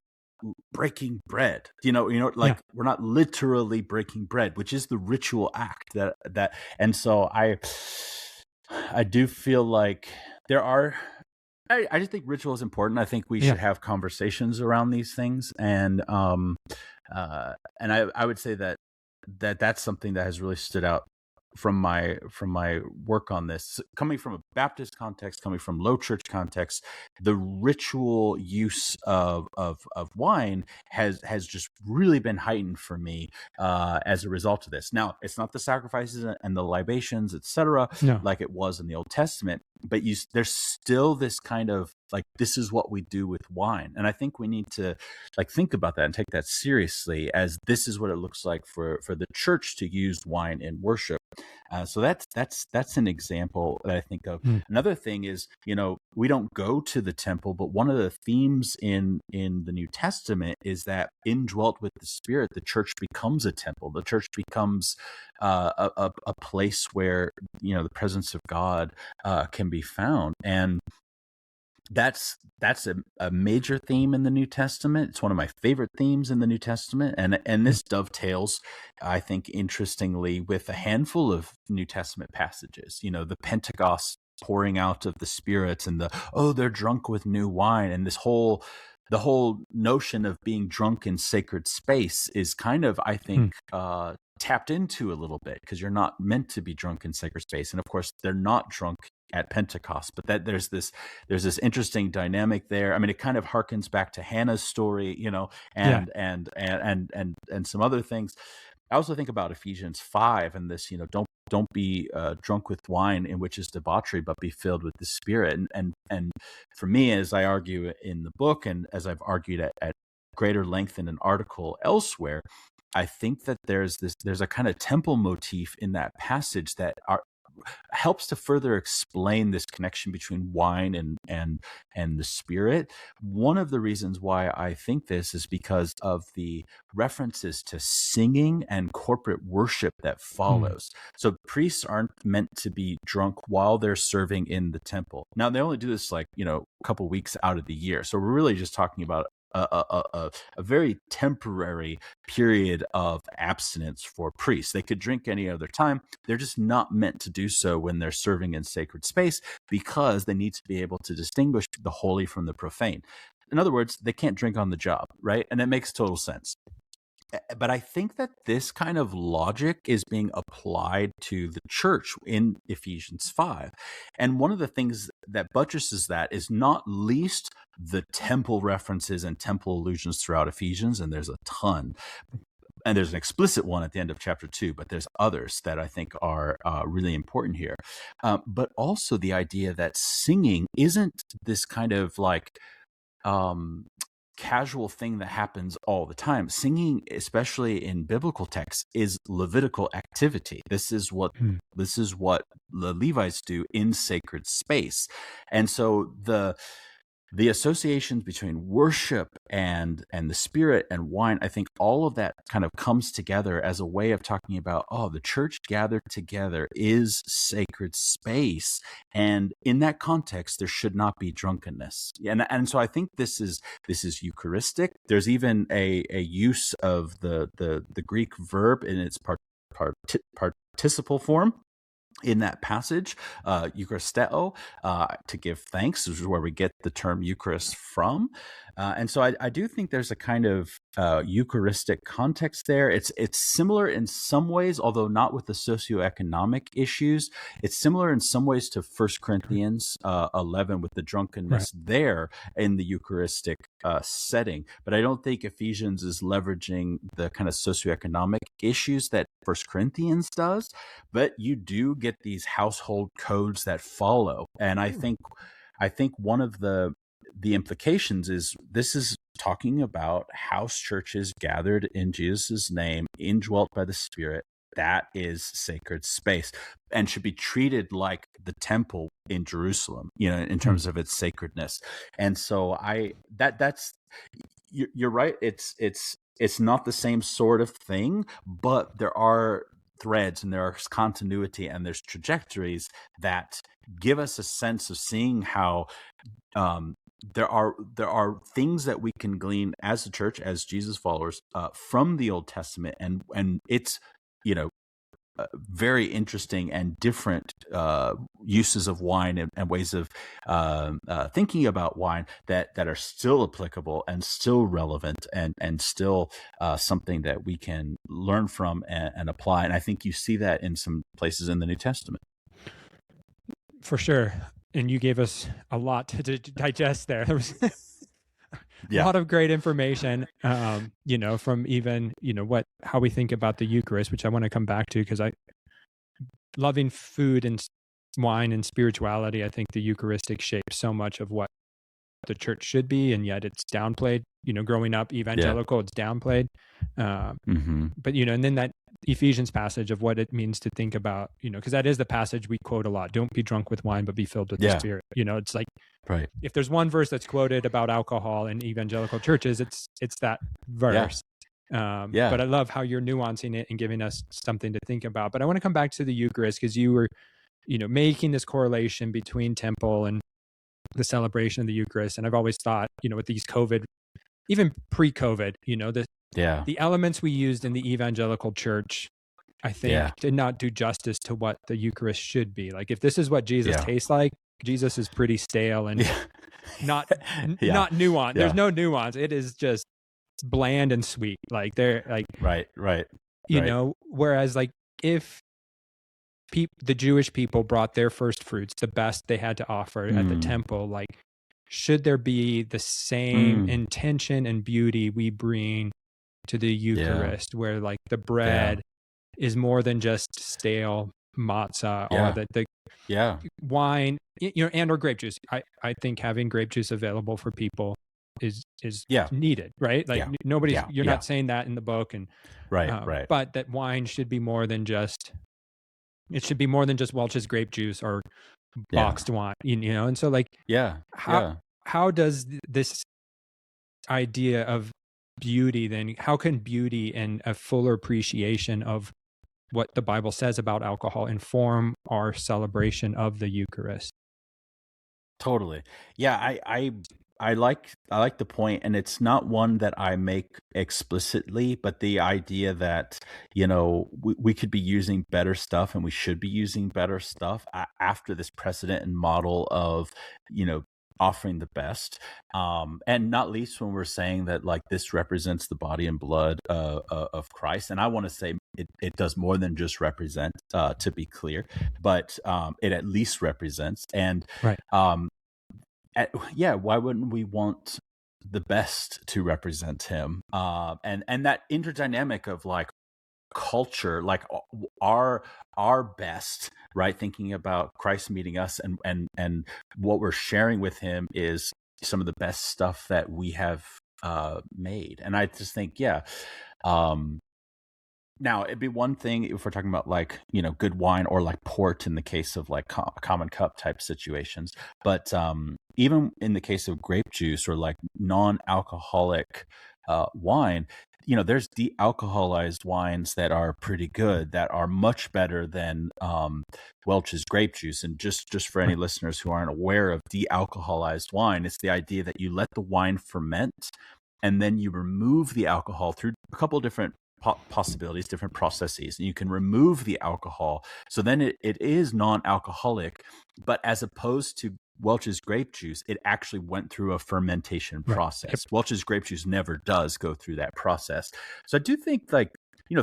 breaking bread, we're not literally breaking bread, which is the ritual act that and so I do feel like there are I just think ritual is important. I think we should have conversations around these things, and I would say that's something that has really stood out from my work on this, coming from a Baptist context, coming from low church context. The ritual use of wine has just really been heightened for me as a result of this. Now, it's not the sacrifices and the libations, etc., like it was in the Old Testament, but there's still this kind of this is what we do with wine, and I think we need to think about that and take that seriously, as this is what it looks like for the church to use wine in worship. So that's an example that I think of. Another thing is, we don't go to the temple, but one of the themes in the New Testament is that indwelt with the Spirit, the church becomes a temple. The church becomes a place where the presence of God can be found, and that's a major theme in the New Testament. It's one of my favorite themes in the New Testament, and this dovetails, I think, interestingly, with a handful of New Testament passages. The Pentecost pouring out of the Spirit, and they're drunk with new wine, and the whole notion of being drunk in sacred space is kind of, I think, tapped into a little bit, because you're not meant to be drunk in sacred space, and of course they're not drunk at Pentecost, but that there's this interesting dynamic there. I mean, it kind of harkens back to Hannah's story, and some other things. I also think about Ephesians 5 and this, don't don't be drunk with wine, in which is debauchery, but be filled with the Spirit. And for me, as I argue in the book, and as I've argued at greater length in an article elsewhere, I think that there's a kind of temple motif in that passage that helps to further explain this connection between wine and the Spirit. One of the reasons why I think this is because of the references to singing and corporate worship that follows. So priests aren't meant to be drunk while they're serving in the temple. Now, they only do this a couple weeks out of the year. So we're really just talking about a very temporary period of abstinence for priests. They could drink any other time. They're just not meant to do so when they're serving in sacred space, because they need to be able to distinguish the holy from the profane. In other words, they can't drink on the job, right? And it makes total sense. But I think that this kind of logic is being applied to the church in Ephesians 5. And one of the things that buttresses that is not least the temple references and temple allusions throughout Ephesians, and there's a ton. And there's an explicit one at the end of chapter 2, but there's others that I think are really important here. But also the idea that singing isn't this kind of casual thing that happens all the time. Singing, especially in biblical texts, is Levitical activity. This is what the Levites do in sacred space. And so the associations between worship and the Spirit and wine, I think all of that kind of comes together as a way of talking about, the church gathered together is sacred space. And in that context, there should not be drunkenness. And so I think this is Eucharistic. There's even a use of the Greek verb in its participle form in that passage, Eucharisteo, to give thanks, which is where we get the term Eucharist from. And so I do think there's a kind of Eucharistic context there. It's similar in some ways, although not with the socioeconomic issues. It's similar in some ways to 1 Corinthians 11 with the drunkenness there in the Eucharistic setting. But I don't think Ephesians is leveraging the kind of socioeconomic issues that 1 Corinthians does. But you do get these household codes that follow. And I think one of the implications is this is talking about house churches gathered in Jesus' name, indwelt by the Spirit. That is sacred space and should be treated like the temple in Jerusalem, in terms of its sacredness. And so you're right. It's not the same sort of thing, but there are threads and there's continuity and there's trajectories that give us a sense of seeing how there are things that we can glean as a church, as Jesus followers, from the Old Testament, and it's very interesting and different uses of wine and ways of thinking about wine that are still applicable and still relevant and still something that we can learn from and apply. And I think you see that in some places in the New Testament. For sure. And you gave us a lot to digest there. There was a lot of great information, from even, how we think about the Eucharist, which I want to come back to, because loving food and wine and spirituality, I think the Eucharistic shapes so much of what the church should be, and yet it's downplayed. Growing up evangelical, it's downplayed. But, and then that Ephesians passage of what it means to think about, because that is the passage we quote a lot. Don't be drunk with wine, but be filled with the Spirit. It's like, if there's one verse that's quoted about alcohol in evangelical churches, it's that verse. But I love how you're nuancing it and giving us something to think about. But I want to come back to the Eucharist, because you were, making this correlation between temple and the celebration of the Eucharist. And I've always thought, with these COVID, even pre-COVID, the elements we used in the evangelical church, I think, did not do justice to what the Eucharist should be. Like, if this is what Jesus tastes like, Jesus is pretty stale and not nuanced. There's no nuance. It is just bland and sweet. Like, they're like, whereas like if the Jewish people brought their first fruits, the best they had to offer at the temple, like, should there be the same intention and beauty we bring to the Eucharist, where like the bread is more than just stale matzah, or Yeah. the Yeah. wine, and or grape juice. I think having grape juice available for people is Yeah. needed, right? Like Yeah. nobody's, Yeah. you're Yeah. not saying that in the book, and Right. Right. but that wine should be more than just, it should be more than just Welch's grape juice or Yeah. boxed wine, and so like Yeah. how Yeah. does this idea of beauty, then how can beauty and a fuller appreciation of what the Bible says about alcohol inform our celebration of the Eucharist? Totally. Yeah, I like the point, and it's not one that I make explicitly, but the idea that, we could be using better stuff, and we should be using better stuff after this precedent and model of, offering the best. And not least when we're saying that, like, this represents the body and blood of Christ. And I want to say it does more than just represent, to be clear, but it at least represents. And Right. um, yeah, why wouldn't we want the best to represent him? And that interdynamic of, like, culture, like, our best, right? Thinking about Christ meeting us, and what we're sharing with him is some of the best stuff that we have made. And I just think, yeah. Now, it'd be one thing if we're talking about, like, good wine, or like port in the case of, like, common cup type situations. But even in the case of grape juice, or like non-alcoholic wine, there's de-alcoholized wines that are pretty good, that are much better than Welch's grape juice. And just for any listeners who aren't aware of de-alcoholized wine, it's the idea that you let the wine ferment, and then you remove the alcohol through a couple of different possibilities, different processes, and you can remove the alcohol. So then it is non-alcoholic, but as opposed to Welch's grape juice, it actually went through a fermentation process. Yep. Welch's grape juice never does go through that process. So I do think, like,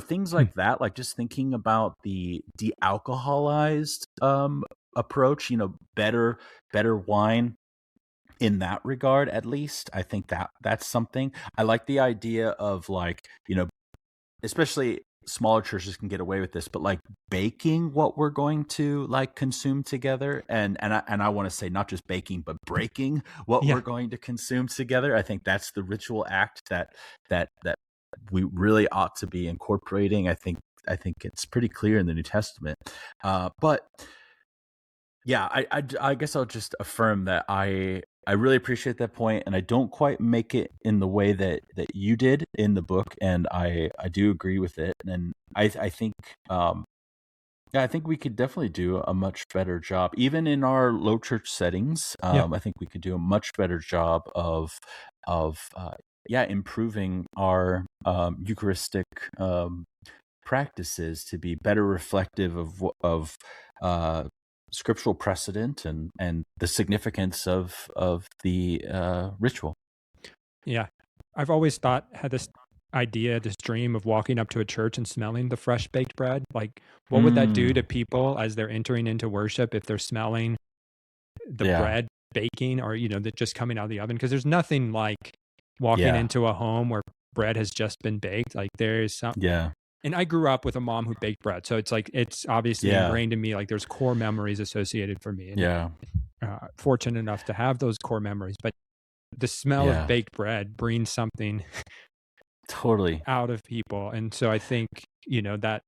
things like that, like just thinking about the de-alcoholized approach, better wine in that regard, at least. I think that's something. I like the idea of, like, especially smaller churches can get away with this, but like baking what we're going to, like, consume together, and I want to say not just baking, but breaking what we're going to consume together. I think that's the ritual act that we really ought to be incorporating. I think it's pretty clear in the New Testament. But yeah, I guess I'll just affirm that I really appreciate that point, and I don't quite make it in the way that you did in the book, and I do agree with it. And I think I think we could definitely do a much better job, even in our low church settings. I think we could do a much better job of improving our Eucharistic practices to be better reflective of scriptural precedent and the significance of the ritual. Yeah. I've always had this idea, this dream of walking up to a church and smelling the fresh baked bread. Like, what would that do to people as they're entering into worship if they're smelling the bread baking, or, that just coming out of the oven? Because there's nothing like walking into a home where bread has just been baked. Like, there's some. Yeah. And I grew up with a mom who baked bread. So it's like, it's obviously ingrained in me. Like, there's core memories associated for me. And fortunate enough to have those core memories. But the smell of baked bread brings something totally out of people. And so I think, that,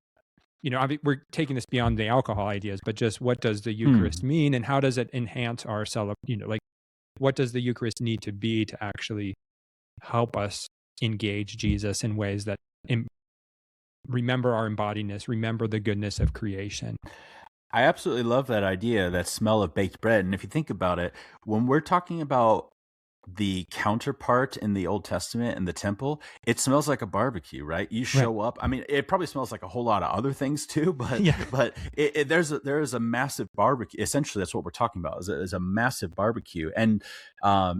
we're taking this beyond the alcohol ideas, but just what does the Eucharist mean, and how does it enhance our like, what does the Eucharist need to be to actually help us engage Jesus in ways that remember our embodiedness, remember the goodness of creation. I absolutely love that idea, that smell of baked bread. And if you think about it, when we're talking about the counterpart in the Old Testament in the temple, it smells like a barbecue, right? You show up. I mean, it probably smells like a whole lot of other things too, but there is a massive barbecue. Essentially, that's what we're talking about. Is a massive barbecue, and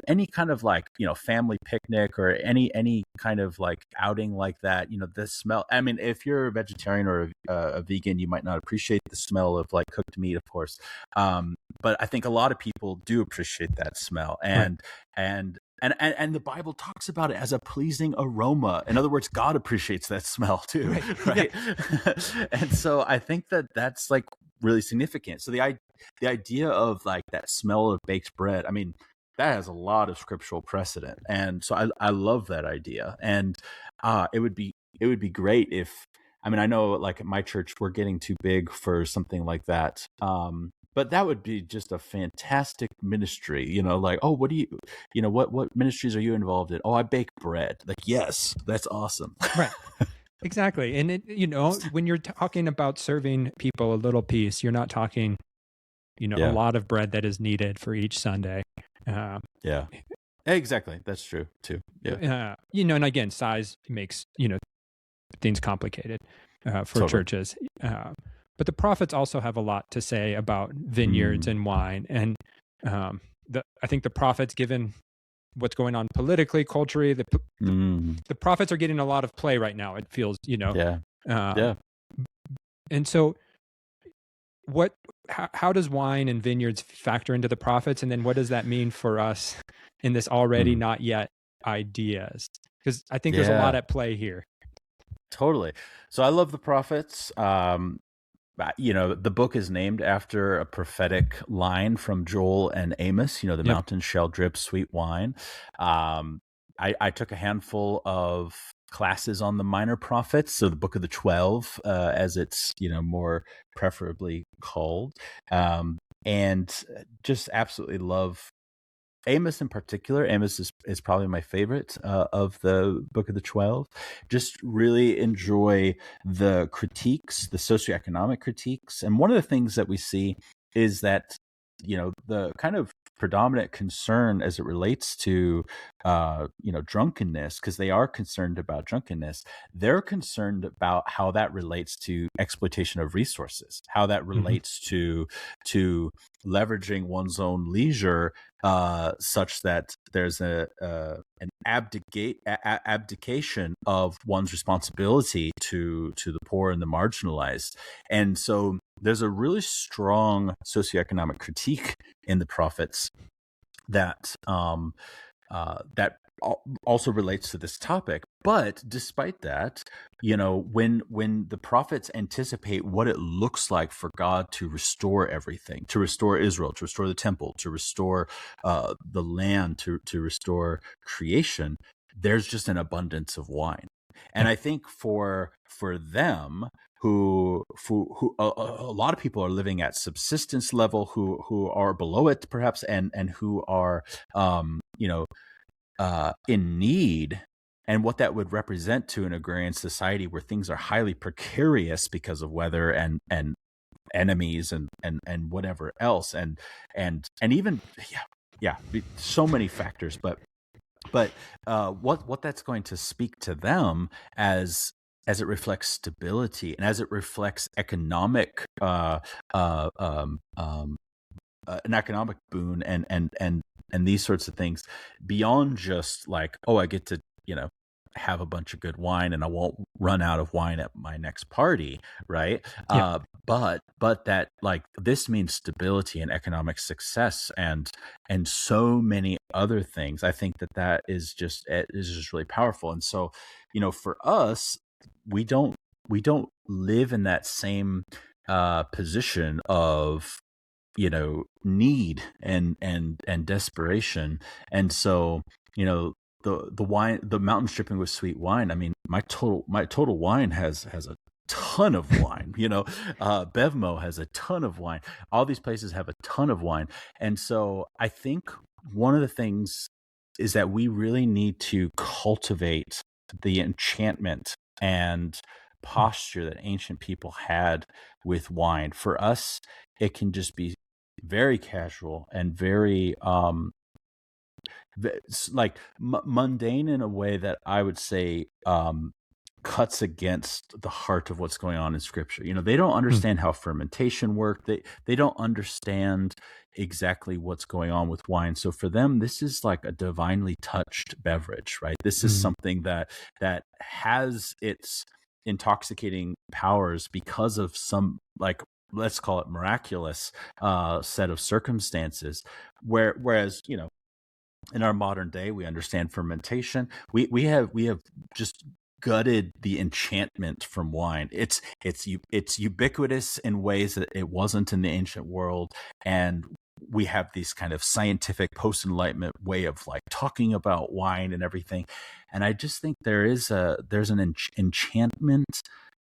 any kind of, like, family picnic, or any kind of, like, outing like that. The smell. I mean, if you're a vegetarian or a vegan, you might not appreciate the smell of, like, cooked meat, of course. But I think a lot of people do appreciate that smell, and the Bible talks about it as a pleasing aroma. In other words, God appreciates that smell too, right? And so I think that's, like, really significant. So the idea of like that smell of baked bread, I mean, that has a lot of scriptural precedent, and so I love that idea. And it would be great if, I mean, I know like at my church we're getting too big for something like that. But that would be just a fantastic ministry, like, oh, what do what ministries are you involved in? Oh, I bake bread. Like, yes, that's awesome. Right. Exactly. And when you're talking about serving people a little piece, you're not talking, a Yeah. lot of bread that is needed for each Sunday. Yeah. Exactly. That's true too. Yeah. And again, size makes, things complicated for Totally. churches. But the prophets also have a lot to say about vineyards and wine. And I think the prophets, given what's going on politically, culturally, the prophets are getting a lot of play right now. It feels, Yeah. Yeah. And so how does wine and vineyards factor into the prophets? And then what does that mean for us in this already not yet ideas? Because I think there's a lot at play here. Totally. So I love the prophets. The book is named after a prophetic line from Joel and Amos, the mountains shall drip sweet wine. I took a handful of classes on the minor prophets, so the book of the 12, as it's, more preferably called, and just absolutely love Amos in particular. Amos is probably my favorite of the book of the 12. Just really enjoy the critiques, the socioeconomic critiques. And one of the things that we see is that, the kind of predominant concern as it relates to, drunkenness, because they are concerned about drunkenness. They're concerned about how that relates to exploitation of resources, how that relates to leveraging one's own leisure, such that there's an abdication of one's responsibility to the poor and the marginalized. And so there's a really strong socioeconomic critique in the prophets that also relates to this topic. But despite that, when the prophets anticipate what it looks like for God to restore everything, to restore Israel, to restore the temple, to restore the land, to restore creation, there's just an abundance of wine. And I think for them, who a lot of people are living at subsistence level, who are below it perhaps, and who are in need, and what that would represent to an agrarian society where things are highly precarious because of weather and enemies and whatever else, and even so many factors, but what that's going to speak to them as it reflects stability and as it reflects economic an economic boon and these sorts of things, beyond just like, oh, I get to have a bunch of good wine and I won't run out of wine at my next party, right? But that, like, this means stability and economic success and so many other things. I think that is just really powerful. And so, for us, we don't live in that same position of need and desperation. And so, the wine, the mountains dripping with sweet wine. I mean, my total wine has a ton of wine. Bevmo has a ton of wine. All these places have a ton of wine. And so I think one of the things is that we really need to cultivate the enchantment and posture that ancient people had with wine. For us, it can just be very casual and very like mundane in a way that I would say cuts against the heart of what's going on in Scripture. They don't understand how fermentation works. They don't understand exactly what's going on with wine. So for them, this is like a divinely touched beverage, right? This is something that has its intoxicating powers because of some, like, let's call it miraculous set of circumstances. Whereas, in our modern day, we understand fermentation. We have just gutted the enchantment from wine. It's ubiquitous in ways that it wasn't in the ancient world, and we have this kind of scientific post-enlightenment way of like talking about wine and everything. And I just think there's an enchantment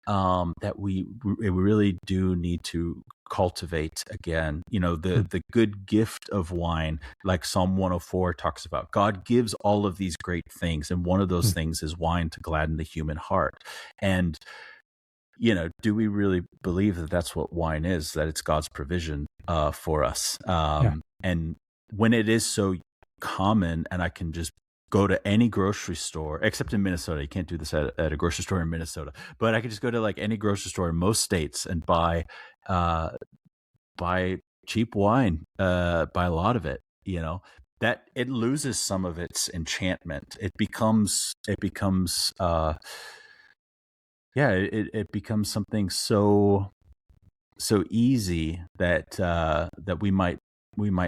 that we really do need to cultivate again. The good gift of wine, like Psalm 104 talks about. God gives all of these great things, and one of those things is wine to gladden the human heart. And do we really believe that that's what wine is, that it's God's provision for us? And when it is so common, and I can just go to any grocery store, except in Minnesota. You can't do this at a grocery store in Minnesota, but I could just go to like any grocery store in most states and buy cheap wine, buy a lot of it, that it loses some of its enchantment. It becomes something so easy that we might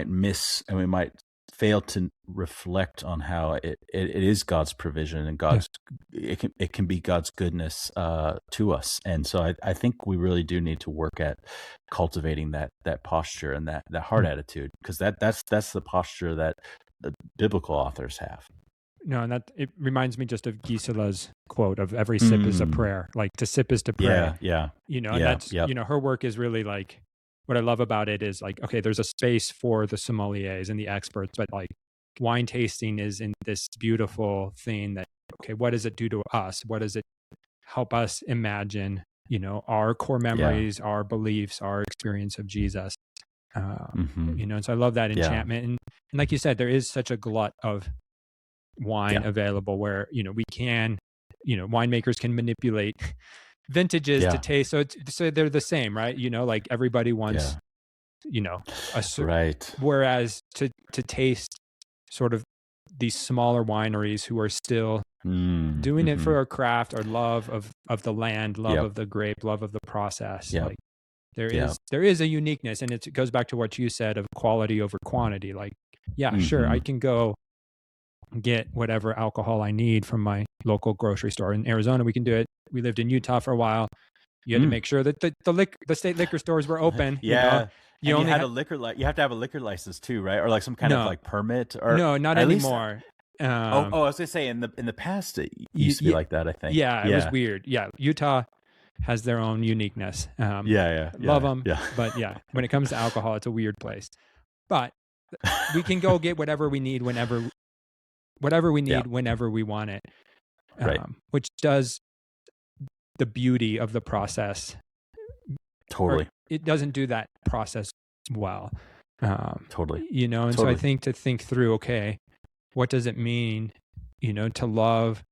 miss, and we might fail to reflect on how it is God's provision and it can be God's goodness to us. And so I think we really do need to work at cultivating that posture and that heart attitude, because that's the posture that the biblical authors have. No, and it reminds me just of Gisela's quote of every sip is a prayer. Like to sip is to pray. Yeah. And that's her work is really like, what I love about it is like, okay, there's a space for the sommeliers and the experts, but like wine tasting is in this beautiful thing that, okay, what does it do to us? What does it help us imagine, our core memories, our beliefs, our experience of Jesus? And so I love that enchantment. And like you said, there is such a glut of wine available where, we can, winemakers can manipulate vintages to taste. So they're the same, right? Like everybody wants, right. Whereas to taste sort of these smaller wineries who are still doing it for a craft or love of the land, love of the grape, love of the process. Like there is a uniqueness, and it goes back to what you said of quality over quantity. Like, sure, I can go get whatever alcohol I need from my local grocery store. In Arizona, we can do it. We lived in Utah for a while. You had to make sure that the state liquor stores were open. You have to have a liquor license too, right? Or like some kind of like permit. Or no, not anymore. I was gonna say in the past it used to be like that, I think. It was weird. Utah has their own uniqueness. Love them. But when it comes to alcohol, it's a weird place. But we can go get whatever we need whenever we want it, which does the beauty of the process. Totally. It doesn't do that process well. Totally. So I think to think through, okay, what does it mean, to love,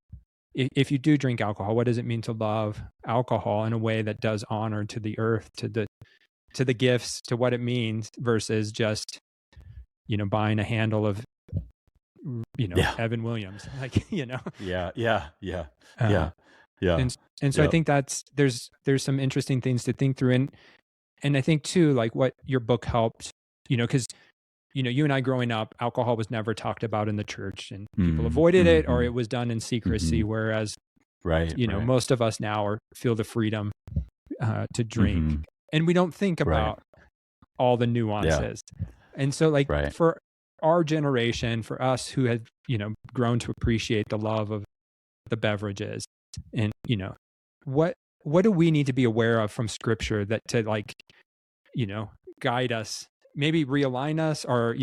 if you do drink alcohol, what does it mean to love alcohol in a way that does honor to the earth, to the gifts, to what it means, versus just, buying a handle of Evan Williams, And so I think there's some interesting things to think through, and I think too, like what your book helped, because you and I growing up, alcohol was never talked about in the church, and people avoided it, or it was done in secrecy. Whereas, most of us now feel the freedom to drink, and we don't think about all the nuances. And so, like for our generation, for us who have, grown to appreciate the love of the beverages, and, what do we need to be aware of from Scripture that to like, guide us, maybe realign us, or,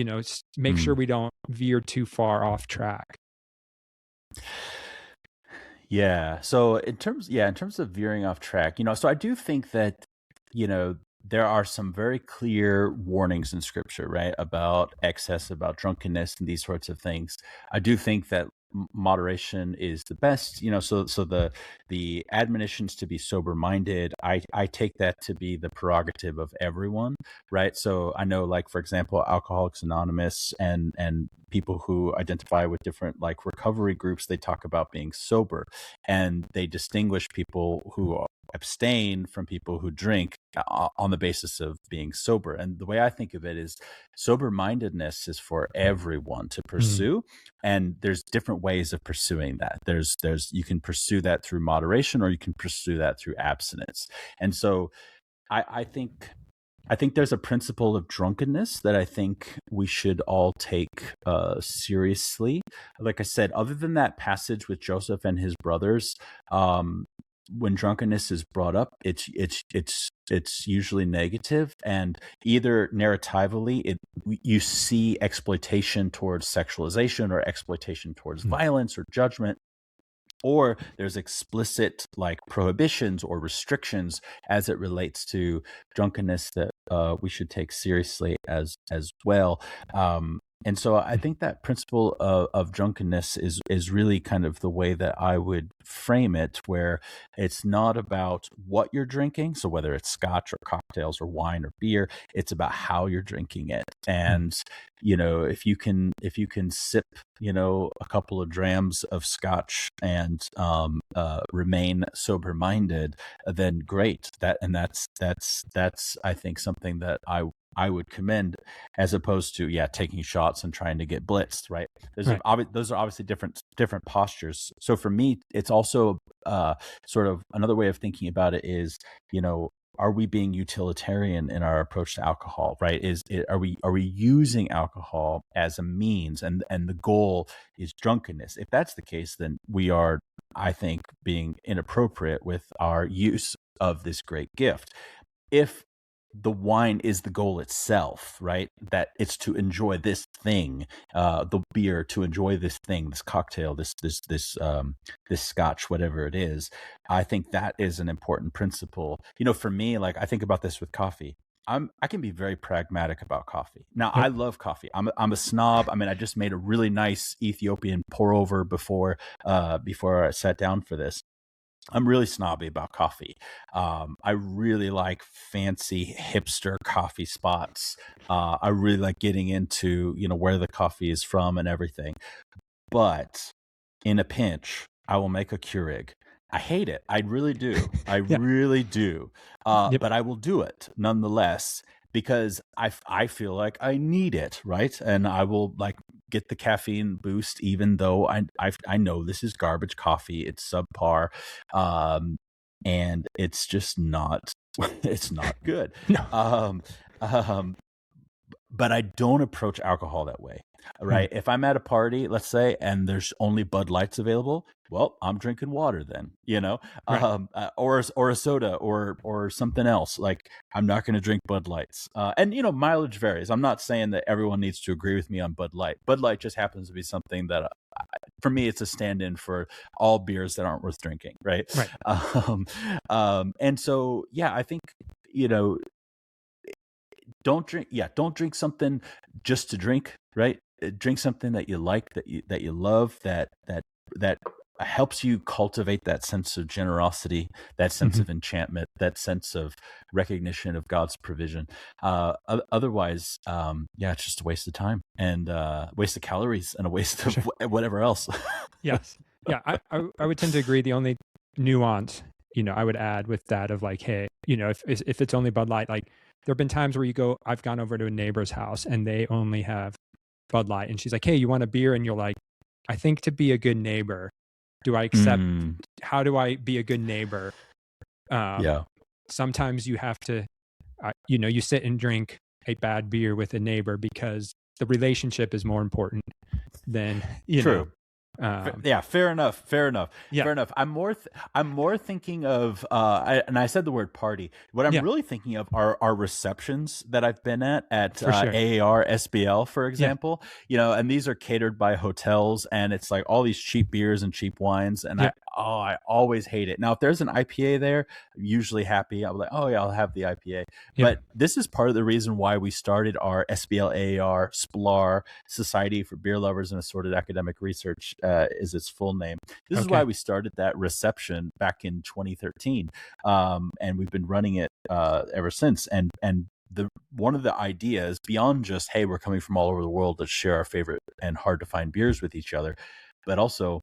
make sure we don't veer too far off track? Yeah. So in terms of veering off track, so I do think that, there are some very clear warnings in Scripture, right, about excess, about drunkenness, and these sorts of things. I do think that moderation is the best, so the admonitions to be sober minded, I take that to be the prerogative of everyone, right? So I know, like, for example, Alcoholics Anonymous and people who identify with different like recovery groups, they talk about being sober, and they distinguish people who abstain from people who drink on the basis of being sober. And the way I think of it is sober-mindedness is for everyone to pursue. And there's different ways of pursuing that. You can pursue that through moderation, or you can pursue that through abstinence. And so I think there's a principle of drunkenness that I think we should all take seriously. Like I said, other than that passage with Joseph and his brothers, when drunkenness is brought up, it's usually negative, and either narratively you see exploitation towards sexualization, or exploitation towards violence or judgment, or there's explicit like prohibitions or restrictions as it relates to drunkenness that we should take seriously as well. And so I think that principle of drunkenness is really kind of the way that I would frame it, where it's not about what you're drinking. So whether it's scotch or cocktails or wine or beer, it's about how you're drinking it. And, if you can sip, a couple of drams of scotch and remain sober minded, then great. That's I think something that I would commend, as opposed to taking shots and trying to get blitzed, right? Those are obviously different postures. So for me, it's also sort of another way of thinking about it is, are we being utilitarian in our approach to alcohol, right? Are we using alcohol as a means, and the goal is drunkenness? If that's the case, then we are, I think, being inappropriate with our use of this great gift. If the wine is the goal itself, right? That it's to enjoy this thing, the beer to enjoy this thing, this cocktail, this scotch, whatever it is. I think that is an important principle. For me, like I think about this with coffee. I can be very pragmatic about coffee. Now, I love coffee. I'm a snob. I mean, I just made a really nice Ethiopian pour over before I sat down for this. I'm really snobby about coffee. I really like fancy hipster coffee spots. I really like getting into, where the coffee is from and everything. But in a pinch, I will make a Keurig. I hate it. I really do. I really do. But I will do it nonetheless, because I feel like I need it, right? And I will like get the caffeine boost, even though I know this is garbage coffee. It's subpar, and it's just not. It's not good. No. But I don't approach alcohol that way, right? If I'm at a party, let's say, and there's only Bud Lights available, well, I'm drinking water then, Right. or a soda or something else. Like I'm not going to drink Bud Lights. And mileage varies. I'm not saying that everyone needs to agree with me on Bud Light. Bud Light just happens to be something that, for me, it's a stand-in for all beers that aren't worth drinking, right? Right. And so, I think don't drink something just to drink, right? Drink something that you like, that you love, that helps you cultivate that sense of generosity, that sense of enchantment, that sense of recognition of God's provision. Otherwise, it's just a waste of time, and waste of calories, and a waste of whatever else. Yes. Yeah, I would tend to agree. The only nuance, I would add with that of like, hey, if it's only Bud Light, like there have been times where I've gone over to a neighbor's house and they only have Bud Light, and she's like, hey, you want a beer? And you're like, I think to be a good neighbor, do I accept, how do I be a good neighbor? Sometimes you have to, you sit and drink a bad beer with a neighbor because the relationship is more important than, True. Fair enough. Yeah. Fair enough. I'm more thinking of, and I said the word party. What I'm really thinking of are receptions that I've been at AAR, SBL, for example. And these are catered by hotels, and it's like all these cheap beers and cheap wines, and I always hate it. Now, if there's an IPA there, I'm usually happy. I'm like, oh yeah, I'll have the IPA. But this is part of the reason why we started our SBL AAR SPLAR, Society for Beer Lovers and Assorted Academic Research, is its full name. This is why we started that reception back in 2013, and we've been running it ever since. And one of the ideas, beyond just, hey, we're coming from all over the world to share our favorite and hard to find beers with each other, but also,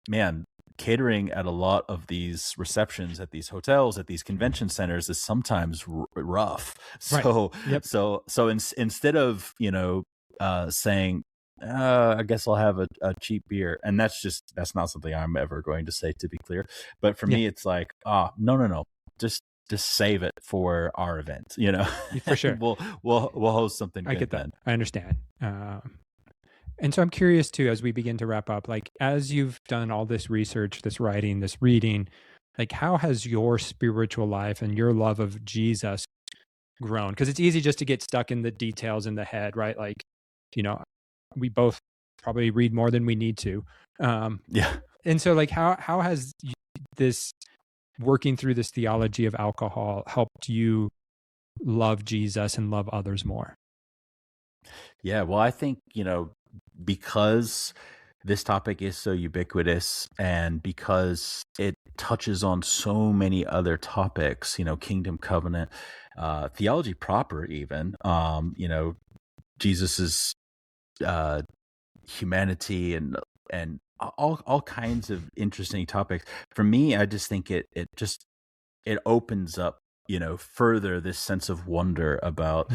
man, catering at a lot of these receptions at these hotels, at these convention centers is sometimes rough. Right. So, Yep. instead of, saying, I guess I'll have a cheap beer. And that's not something I'm ever going to say, to be clear. But for Yeah. me, it's like, no. Just save it for our event, For sure. we'll host something I good get that. then. I understand. And so I'm curious too, as we begin to wrap up, like as you've done all this research, this writing, this reading, like how has your spiritual life and your love of Jesus grown? Because it's easy just to get stuck in the details in the head, right? Like, you know, we both probably read more than we need to. Yeah. And so like how has this working through this theology of alcohol helped you love Jesus and love others more? Yeah. Well, I think, because this topic is so ubiquitous and because it touches on so many other topics, kingdom, covenant, theology proper, even, Jesus's humanity and all kinds of interesting topics. For me, I just think it opens up, further this sense of wonder about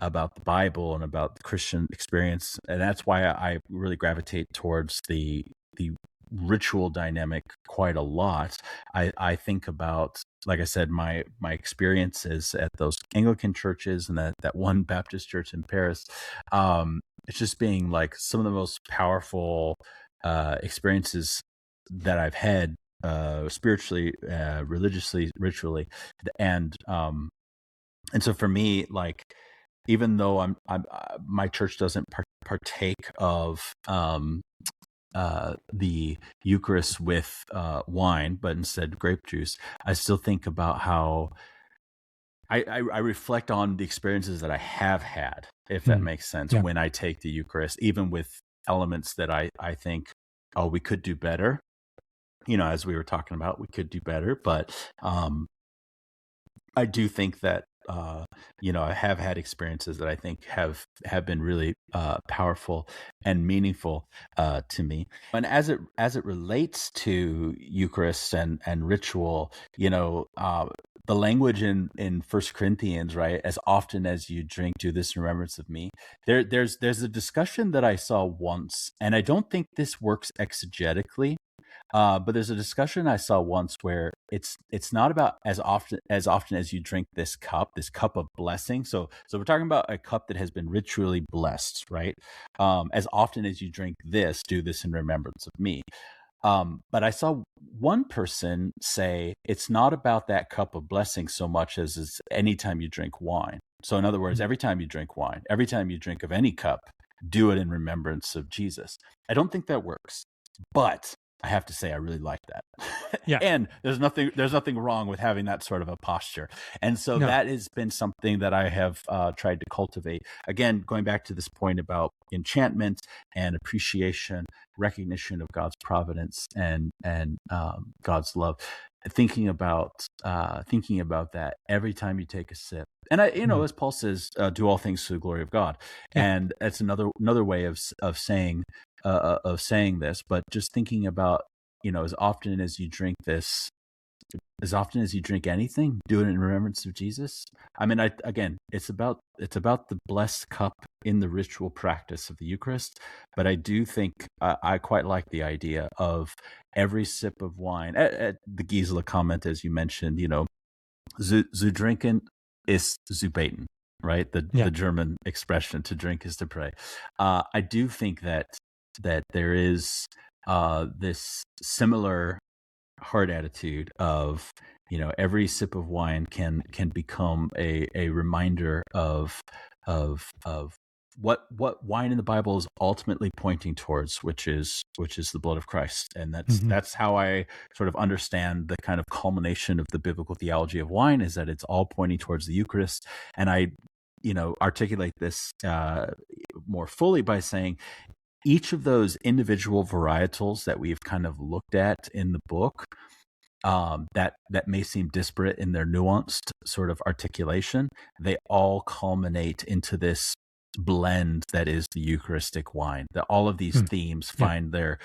the Bible and about the Christian experience, and that's why I really gravitate towards the ritual dynamic quite a lot. I think about, like I said, my experiences at those Anglican churches and that one Baptist church in Paris. It's just being like some of the most powerful experiences that I've had, spiritually, religiously, ritually, and so for me, like, even though I'm my church doesn't partake of the Eucharist with wine, but instead grape juice, I still think about how I reflect on the experiences that I have had, if that makes sense, Yeah. when I take the Eucharist, even with elements that I think, oh, we could do better. As we were talking about, we could do better, but I do think that I have had experiences that I think have been really powerful and meaningful to me. And as it relates to Eucharist and ritual, the language in First Corinthians, right? As often as you drink, do this in remembrance of me. There's a discussion that I saw once, and I don't think this works exegetically. But there's a discussion I saw once where it's not about as often as you drink this cup of blessing. So we're talking about a cup that has been ritually blessed, right? As often as you drink this, do this in remembrance of me. But I saw one person say it's not about that cup of blessing so much as is anytime you drink wine. So in other words, every time you drink wine, every time you drink of any cup, do it in remembrance of Jesus. I don't think that works, but I have to say I really like that. Yeah. And there's nothing wrong with having that sort of a posture. And so that has been something that I have tried to cultivate. Again, going back to this point about enchantment and appreciation, recognition of God's providence and God's love. Thinking about that every time you take a sip. And as Paul says, do all things to the glory of God. Yeah. And that's another way of saying this, but just thinking about, as often as you drink this, as often as you drink anything, do it in remembrance of Jesus. I mean, it's about the blessed cup in the ritual practice of the Eucharist, but I do think I quite like the idea of every sip of wine. At the Gisela comment, as you mentioned, zu trinken ist zu beten, right? The German expression, to drink is to pray. I do think that there is this similar heart attitude of, every sip of wine can become a reminder of what wine in the Bible is ultimately pointing towards, which is the blood of Christ. And that's how I sort of understand the kind of culmination of the biblical theology of wine, is that it's all pointing towards the Eucharist. And I articulate this more fully by saying each of those individual varietals that we've kind of looked at in the book, that may seem disparate in their nuanced sort of articulation, they all culminate into this blend that is the Eucharistic wine, that all of these themes find their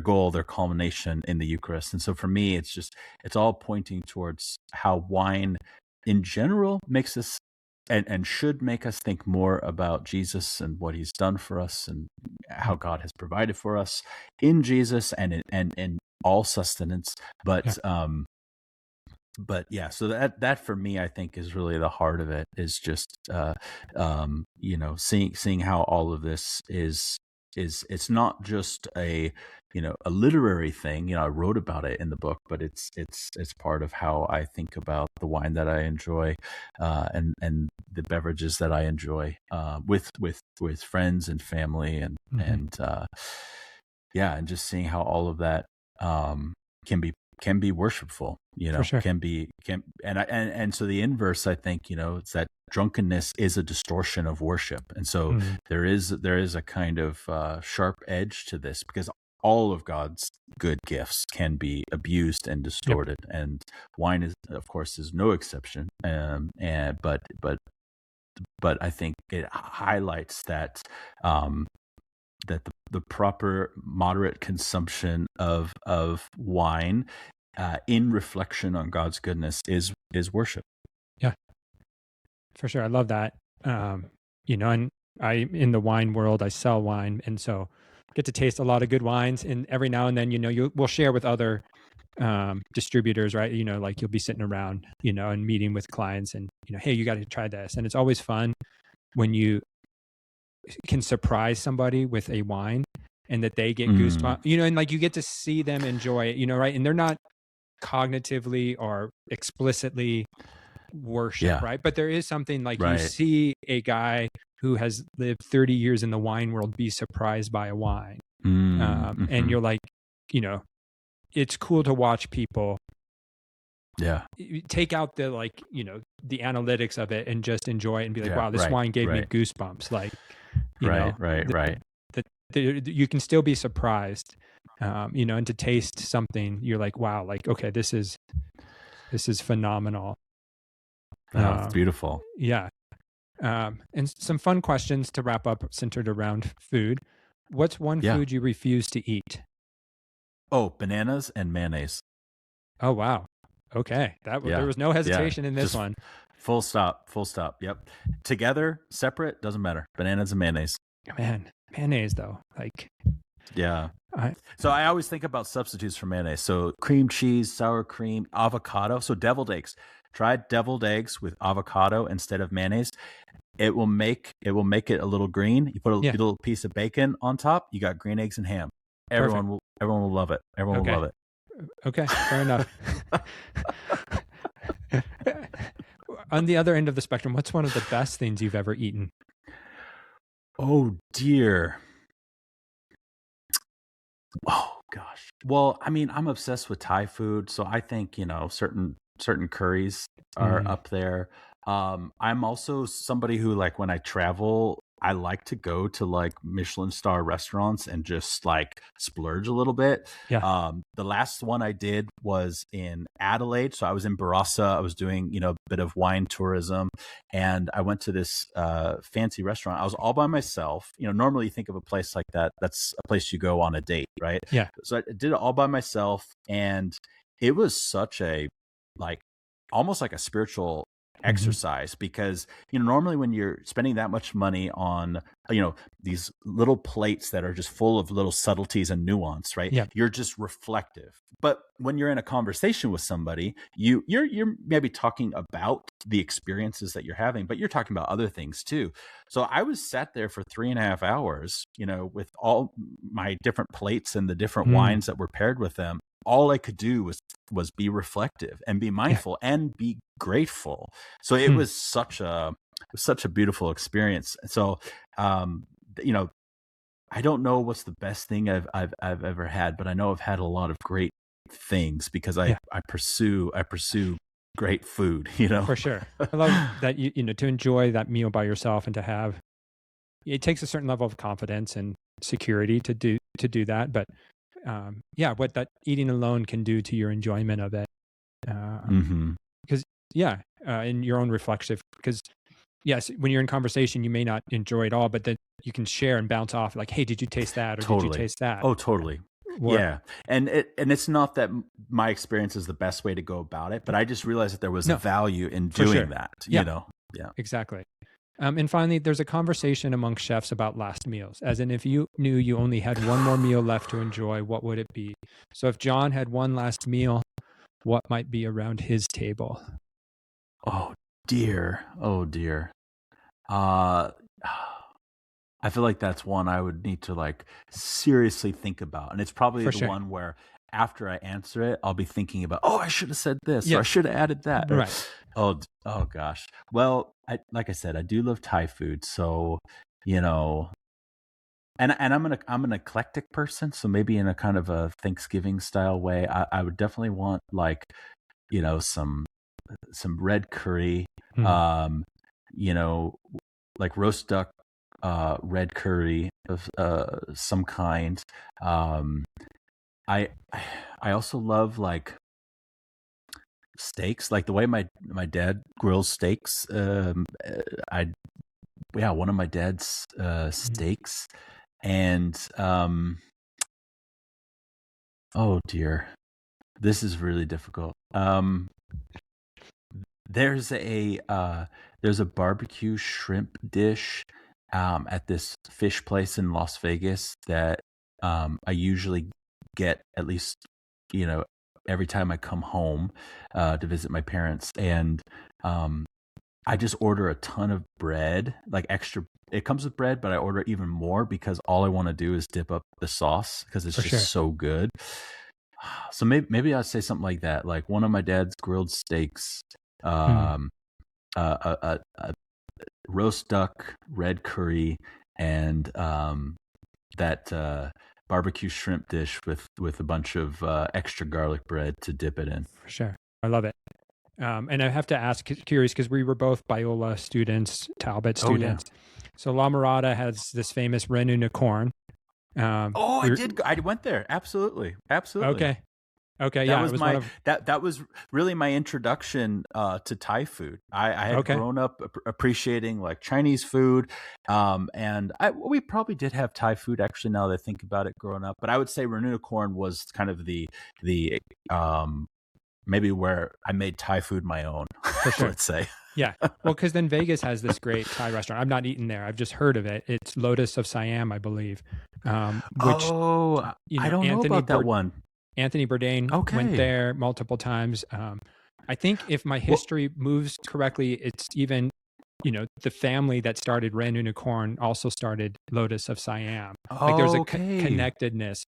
goal, their culmination in the Eucharist. And so for me, it's all pointing towards how wine in general makes us and should make us think more about Jesus and what he's done for us and how God has provided for us in Jesus and all sustenance. But yeah, so that for me, I think is really the heart of it, is just seeing how all of this is it's not just a literary thing. I wrote about it in the book, but it's part of how I think about the wine that I enjoy, and the beverages that I enjoy, with friends and family, and and just seeing how all of that can be worshipful, For sure. and so the inverse, I think, it's that drunkenness is a distortion of worship. And so there is a kind of sharp edge to this, because all of God's good gifts can be abused and distorted. And wine is, of course, is no exception. But I think it highlights that, that the proper moderate consumption of wine, in reflection on God's goodness, is worship. Yeah, for sure. I love that. And I, in the wine world, I sell wine, and so get to taste a lot of good wines. And every now and then, we'll share with other distributors, right? Like you'll be sitting around, and meeting with clients, and hey, you got to try this. And it's always fun when you can surprise somebody with a wine and that they get goosebumps, and like you get to see them enjoy it, right? And they're not cognitively or explicitly worship, right? But there is something like you see a guy who has lived 30 years in the wine world be surprised by a wine. And you're like, it's cool to watch people take out the the analytics of it and just enjoy it and be like, wow, this wine gave me goosebumps. Like, you can still be surprised, and to taste something, you're like, wow, like, okay, this is phenomenal. It's beautiful. Yeah. And some fun questions to wrap up centered around food. What's one food you refuse to eat? Oh, bananas and mayonnaise. Oh, wow. Okay. There was no hesitation in this Just one. Full stop. Yep. Together, separate, doesn't matter. Bananas and mayonnaise. Man, mayonnaise though. Like, yeah. So I always think about substitutes for mayonnaise. So cream cheese, sour cream, avocado. So deviled eggs. Try deviled eggs with avocado instead of mayonnaise. It will make it a little green. You put a little piece of bacon on top. You got green eggs and ham. Everyone will love it. Everyone will love it. Okay, fair enough. On the other end of the spectrum, what's one of the best things you've ever eaten? Oh dear. Oh gosh. Well, I mean, I'm obsessed with Thai food, so I think, certain curries are up there. I'm also somebody who, like, when I travel, I like to go to like Michelin star restaurants and just like splurge a little bit. Yeah. The last one I did was in Adelaide. So I was in Barossa. I was doing, a bit of wine tourism, and I went to this fancy restaurant. I was all by myself. Normally you think of a place like that, that's a place you go on a date, right? Yeah. So I did it all by myself, and it was such a, like, almost like a spiritual exercise, because normally when you're spending that much money on these little plates that are just full of little subtleties and nuance, right? You're just reflective. But when you're in a conversation with somebody, you're maybe talking about the experiences that you're having, but you're talking about other things too. So I was sat there for 3.5 hours, with all my different plates and the different wines that were paired with them. All I could do was be reflective and be mindful and be grateful. So it was such a beautiful experience. So, I don't know what's the best thing I've ever had, but I know I've had a lot of great things because I pursue great food, For sure. I love that to enjoy that meal by yourself, and to have, it takes a certain level of confidence and security to do that. But what that eating alone can do to your enjoyment of it. Because in your own reflexive, because yes, when you're in conversation, you may not enjoy it all, but then you can share and bounce off like, hey, did you taste that? Or did you Totally. taste that? Oh, totally. Or, Yeah. And it's not that my experience is the best way to go about it, but I just realized that there was No, a value in for doing sure. that, Yeah. you know? Yeah. Exactly. And finally, there's a conversation among chefs about last meals, as in if you knew you only had one more meal left to enjoy, what would it be? So if John had one last meal, what might be around his table? Oh dear. Oh dear. Uh I feel like that's one I would need to like seriously think about. And it's probably For the sure. one where after I answer it, I'll be thinking about, oh, I should have said this, or I Yeah. should have added that. Or, Right. oh gosh. Well, like I said, I do love Thai food, so you know, and I'm an eclectic person, so maybe in a kind of a Thanksgiving style way, I would definitely want like, you know, some red curry, Hmm. um, you know, like roast duck, red curry of some kind. Um, I I also love like steaks, like the way my dad grills steaks. I yeah, one of my dad's steaks, and oh dear, this is really difficult. There's a barbecue shrimp dish at this fish place in Las Vegas that I usually get at least, you know, every time I come home to visit my parents, and um, I just order a ton of bread, like extra. It comes with bread, but I order even more because all I want to do is dip up the sauce because it's For just sure. so good. So maybe I'd say something like that, like one of my dad's grilled steaks, um, a roast duck, red curry, and that barbecue shrimp dish with a bunch of extra garlic bread to dip it in. For sure. I love it. And I have to ask, curious, because we were both Biola students, Talbot Oh yeah. students. So La Mirada has this famous Renu na corn. Oh, I we're- did. I went there. Absolutely. Okay. That Yeah. was It was my one of, that was really my introduction to Thai food. I had Okay. grown up appreciating like Chinese food, and we probably did have Thai food actually. Now that I think about it, growing up, but I would say Renuna corn was kind of the maybe where I made Thai food my own. For sure. Let's say. Yeah. Well, because then Vegas has this great Thai restaurant. I've not eaten there. I've just heard of it. It's Lotus of Siam, I believe. Which, Oh, you know, I don't know Anthony about that one. Anthony Bourdain Okay. went there multiple times. I think if my history moves correctly, it's even, you know, the family that started Renu na corn also started Lotus of Siam. Like there's a Okay. connectedness,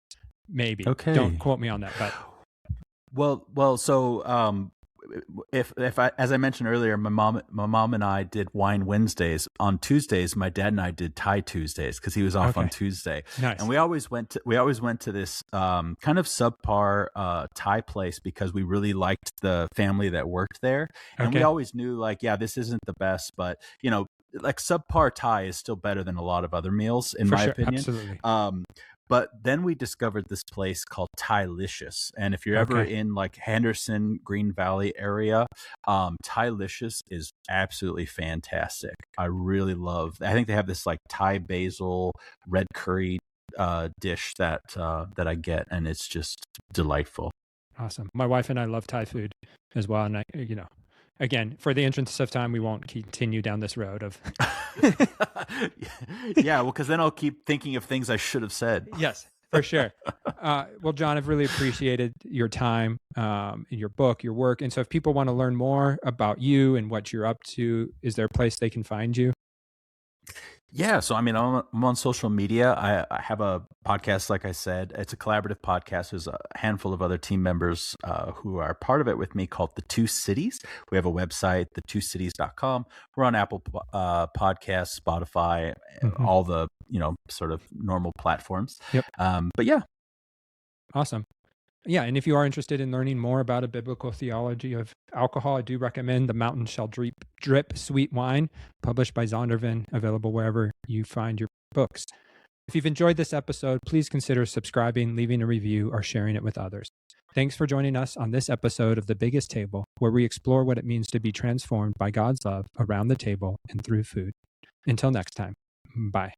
maybe. Okay. Don't quote me on that, but Well, so if I, as I mentioned earlier, my mom and I did wine Wednesdays. On Tuesdays, my dad and I did Thai Tuesdays because he was off on Okay. Tuesday. Nice. And we always went to this kind of subpar Thai place because we really liked the family that worked there, and we Okay. always knew like, yeah, this isn't the best, but you know, like subpar Thai is still better than a lot of other meals in For my sure. opinion. Absolutely. But then we discovered this place called Thai-licious. And if you're ever Okay. in like Henderson, Green Valley area, Thai-licious is absolutely fantastic. I really love, I think they have this like Thai basil red curry dish that I get, and it's just delightful. Awesome. My wife and I love Thai food as well. And I, you know, again, for the interest of time, we won't continue down this road of. Yeah, well, because then I'll keep thinking of things I should have said. Yes, for sure. Well, John, I've really appreciated your time, your book, your work. And so if people want to learn more about you and what you're up to, is there a place they can find you? Yeah, so I mean, I'm on social media. I have a podcast, like I said. It's a collaborative podcast. There's a handful of other team members who are part of it with me called The Two Cities. We have a website, thetwocities.com. We're on Apple Podcasts, Spotify, all the, you know, sort of normal platforms. Yep. But yeah. Awesome. Yeah, and if you are interested in learning more about a biblical theology of alcohol, I do recommend The Mountain Shall Drip Sweet Wine, published by Zondervan, available wherever you find your books. If you've enjoyed this episode, please consider subscribing, leaving a review, or sharing it with others. Thanks for joining us on this episode of The Biggest Table, where we explore what it means to be transformed by God's love around the table and through food. Until next time, bye.